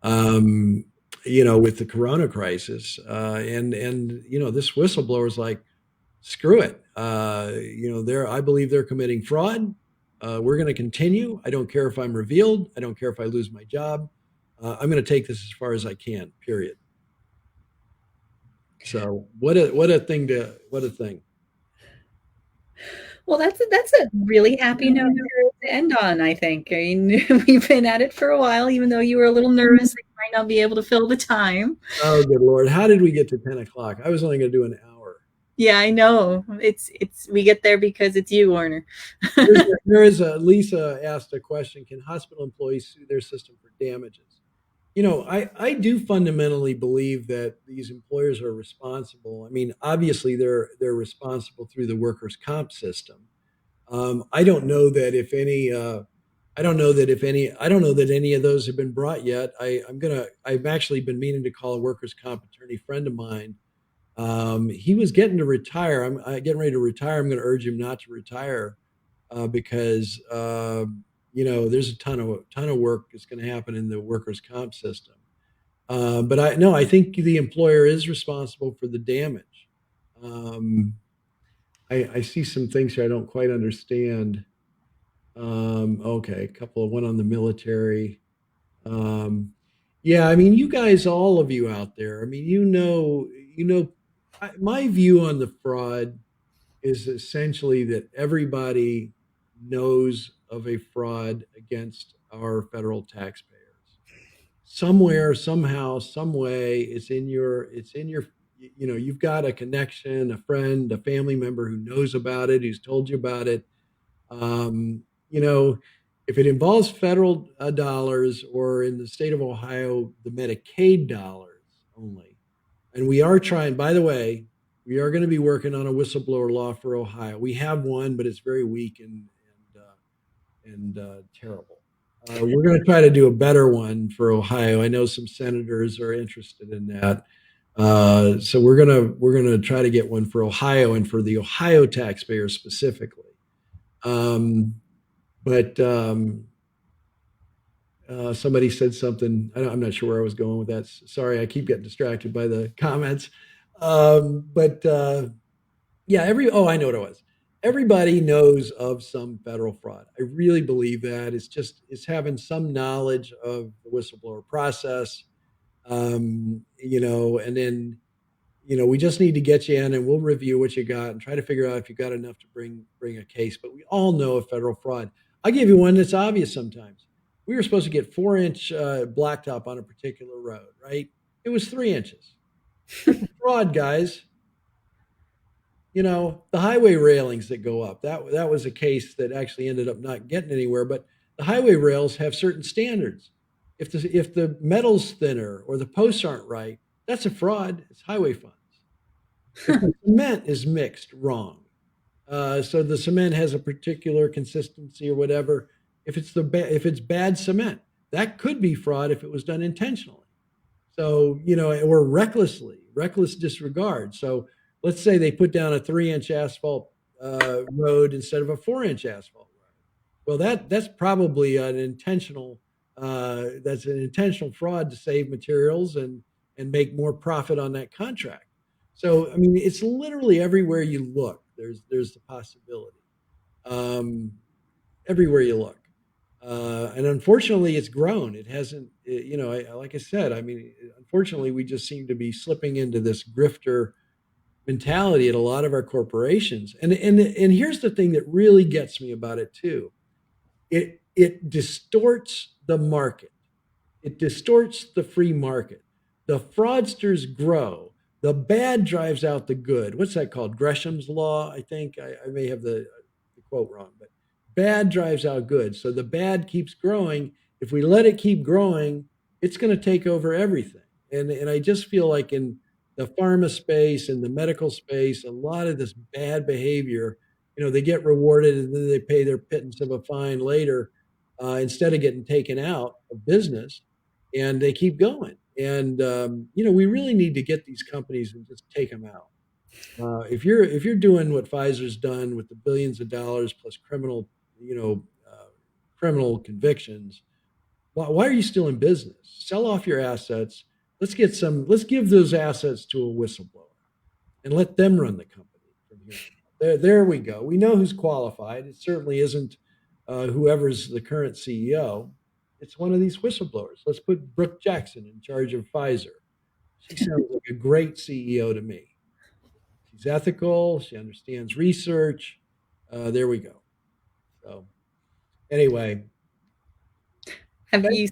B: With the Corona crisis, and this whistleblower is like, screw it. I believe they're committing fraud. We're going to continue. I don't care if I'm revealed. I don't care if I lose my job. I'm going to take this as far as I can. Period. So what a thing.
A: Well, that's a really happy note to end on, I think. I mean, we've been at it for a while, even though you were a little nervous that you might not be able to fill the time.
B: Oh, good Lord. How did we get to 10 o'clock? I was only going to do an hour.
A: Yeah, I know. We get there because it's you, Warner.
B: Lisa asked a question. Can hospital employees sue their system for damages? I do fundamentally believe that these employers are responsible. I mean, obviously they're responsible through the workers' comp system. I don't know that any of those have been brought yet. I've actually been meaning to call a workers' comp attorney friend of mine He was getting to retire. I'm getting ready to retire. I'm going to urge him not to retire because there's a ton of work that's going to happen in the workers' comp system. But I no, I think the employer is responsible for the damage. Um, I see some things here I don't quite understand. Okay, a couple of one on the military. Um, yeah, I mean, you guys, all of you out there, I mean, my view on the fraud is essentially that everybody knows of a fraud against our federal taxpayers. Somewhere, somehow, some way, you've got a connection, a friend, a family member who knows about it, who's told you about it. Um, you know, if it involves federal dollars or in the state of Ohio, the Medicaid dollars only. And we are trying, by the way, we are going to be working on a whistleblower law for Ohio. We have one, but it's very weak and terrible. We're going to try to do a better one for Ohio. I know some senators are interested in that. So we're gonna try to get one for Ohio and for the Ohio taxpayers specifically. Um, but Somebody said something. I'm not sure where I was going with that. Sorry, I keep getting distracted by the comments. But Yeah, I know what it was. Everybody knows of some federal fraud. I really believe that. It's having some knowledge of the whistleblower process. And then we just need to get you in and we'll review what you got and try to figure out if you got enough to bring a case. But we all know of federal fraud. I'll give you one that's obvious sometimes. We were supposed to get 4-inch blacktop on a particular road, right? It was 3 inches. That's fraud, guys. The highway railings that go up. That was a case that actually ended up not getting anywhere. But the highway rails have certain standards. If the metal's thinner or the posts aren't right, that's a fraud. It's highway funds. If the cement is mixed wrong, so the cement has a particular consistency or whatever. If it's bad cement, that could be fraud if it was done intentionally. So, or reckless disregard. So let's say they put down a 3-inch asphalt road instead of a 4-inch asphalt road. Well, that's probably that's an intentional fraud to save materials and make more profit on that contract. So, I mean, it's literally everywhere you look. There's the possibility. Um, Everywhere you look. And unfortunately, it's grown. It hasn't, like I said, I mean, unfortunately, we just seem to be slipping into this grifter mentality at a lot of our corporations. And here's the thing that really gets me about it too. It distorts the market. It distorts the free market. The fraudsters grow. The bad drives out the good. What's that called? Gresham's law, I think. I may have the quote wrong, but bad drives out good. So the bad keeps growing. If we let it keep growing, it's going to take over everything. And I just feel like in the pharma space and the medical space, a lot of this bad behavior, they get rewarded and then they pay their pittance of a fine later instead of getting taken out of business, and they keep going. And we really need to get these companies and just take them out. If you're doing what Pfizer's done with the billions of dollars plus criminal convictions, why are you still in business? Sell off your assets. Let's give those assets to a whistleblower and let them run the company from here. There we go. We know who's qualified. It certainly isn't whoever's the current CEO. It's one of these whistleblowers. Let's put Brooke Jackson in charge of Pfizer. She sounds like a great CEO to me. She's ethical. She understands research. There we go. So anyway,
A: Have you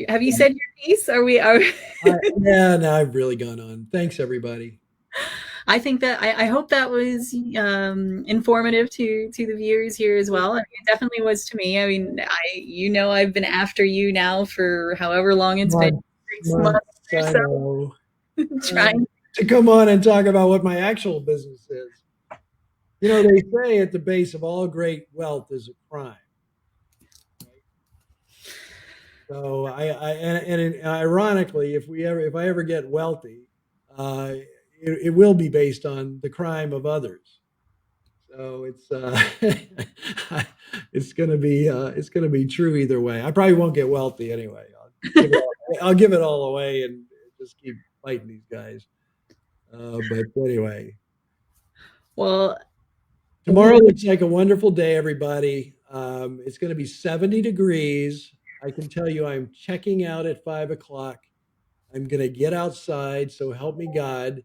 A: have you said your piece? Are
B: yeah, now I've really gone on. Thanks, everybody.
A: I think that I hope that was informative to the viewers here as well. I mean, it definitely was to me. I mean, I've been after you now for however long it's been, 6 months or
B: I
A: so,
B: know.
A: trying.
B: To come on and talk about what my actual business is. They say at the base of all great wealth is a crime. So and ironically, if I ever get wealthy, it will be based on the crime of others. So it's gonna be true either way. I probably won't get wealthy anyway. I'll give it all away and just keep fighting these guys. But anyway,
A: Well,
B: tomorrow looks like a wonderful day, everybody. It's going to be 70 degrees. I can tell you, I'm checking out at 5 o'clock. I'm going to get outside, so help me God,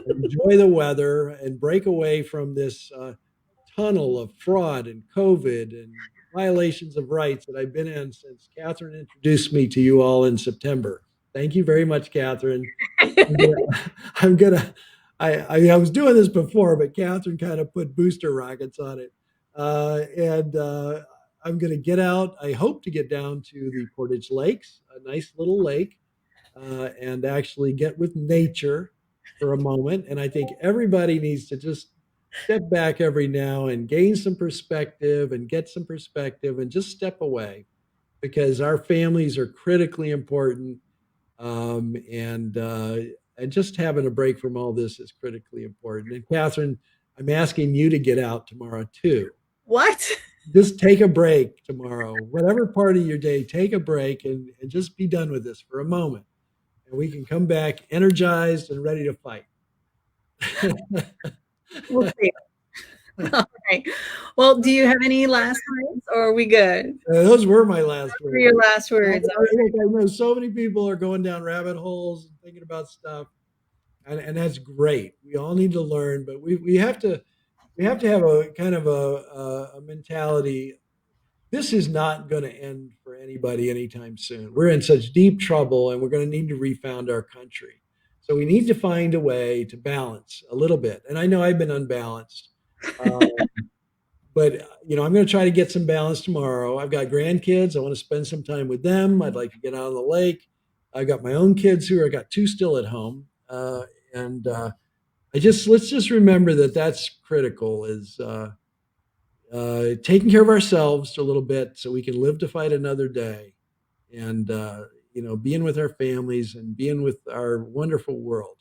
B: enjoy the weather, and break away from this tunnel of fraud and COVID and violations of rights that I've been in since Catherine introduced me to you all in September. Thank you very much, Catherine. I'm gonna, I'm gonna I was doing this before, but Catherine kind of put booster rockets on it. And I'm going to get out. I hope to get down to the Portage Lakes, a nice little lake, and actually get with nature for a moment. And I think everybody needs to just step back every now and gain some perspective and get some perspective and just step away because our families are critically important. And just having a break from all this is critically important. And Catherine, I'm asking you to get out tomorrow too.
A: what?
B: Just take a break tomorrow, whatever part of your day, take a break and just be done with this for a moment. And we can come back energized and ready to fight.
A: We'll see. All right. Well, do you have any last words or are we good?
B: Those were my last
A: What are
B: words.
A: your last words?
B: I know so many people are going down rabbit holes and thinking about stuff, and that's great. We all need to learn, but we have to have a kind of a mentality. This is not going to end for anybody anytime soon. We're in such deep trouble, and we're going to need to refound our country. So we need to find a way to balance a little bit. And I know I've been unbalanced. Uh, but I'm going to try to get some balance tomorrow. I've got grandkids. I want to spend some time with them. I'd like to get out on the lake. I've got my own kids I got two still at home. And let's just remember that that's critical is taking care of ourselves a little bit so we can live to fight another day and, being with our families and being with our wonderful world.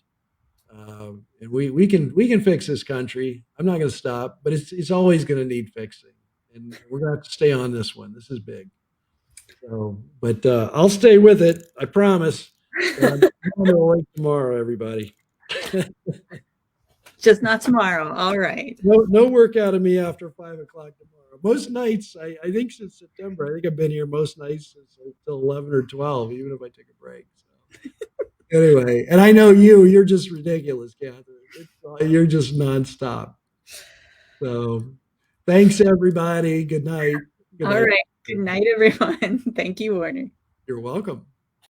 B: And we can fix this country. I'm not going to stop, but it's always going to need fixing, and we're going to have to stay on this one. This is big. So, but I'll stay with it. I promise. I'm going to wait tomorrow, everybody.
A: Just not tomorrow. All right.
B: No work out of me after 5 o'clock tomorrow. Most nights, I think since September, I think I've been here most nights since until 11 or 12, even if I take a break. So. Anyway, and I know you're just ridiculous, Catherine. You're just nonstop. So thanks, everybody. Good night. Good
A: All
B: night.
A: right. Good night, everyone. Thank you, Warner.
B: You're welcome.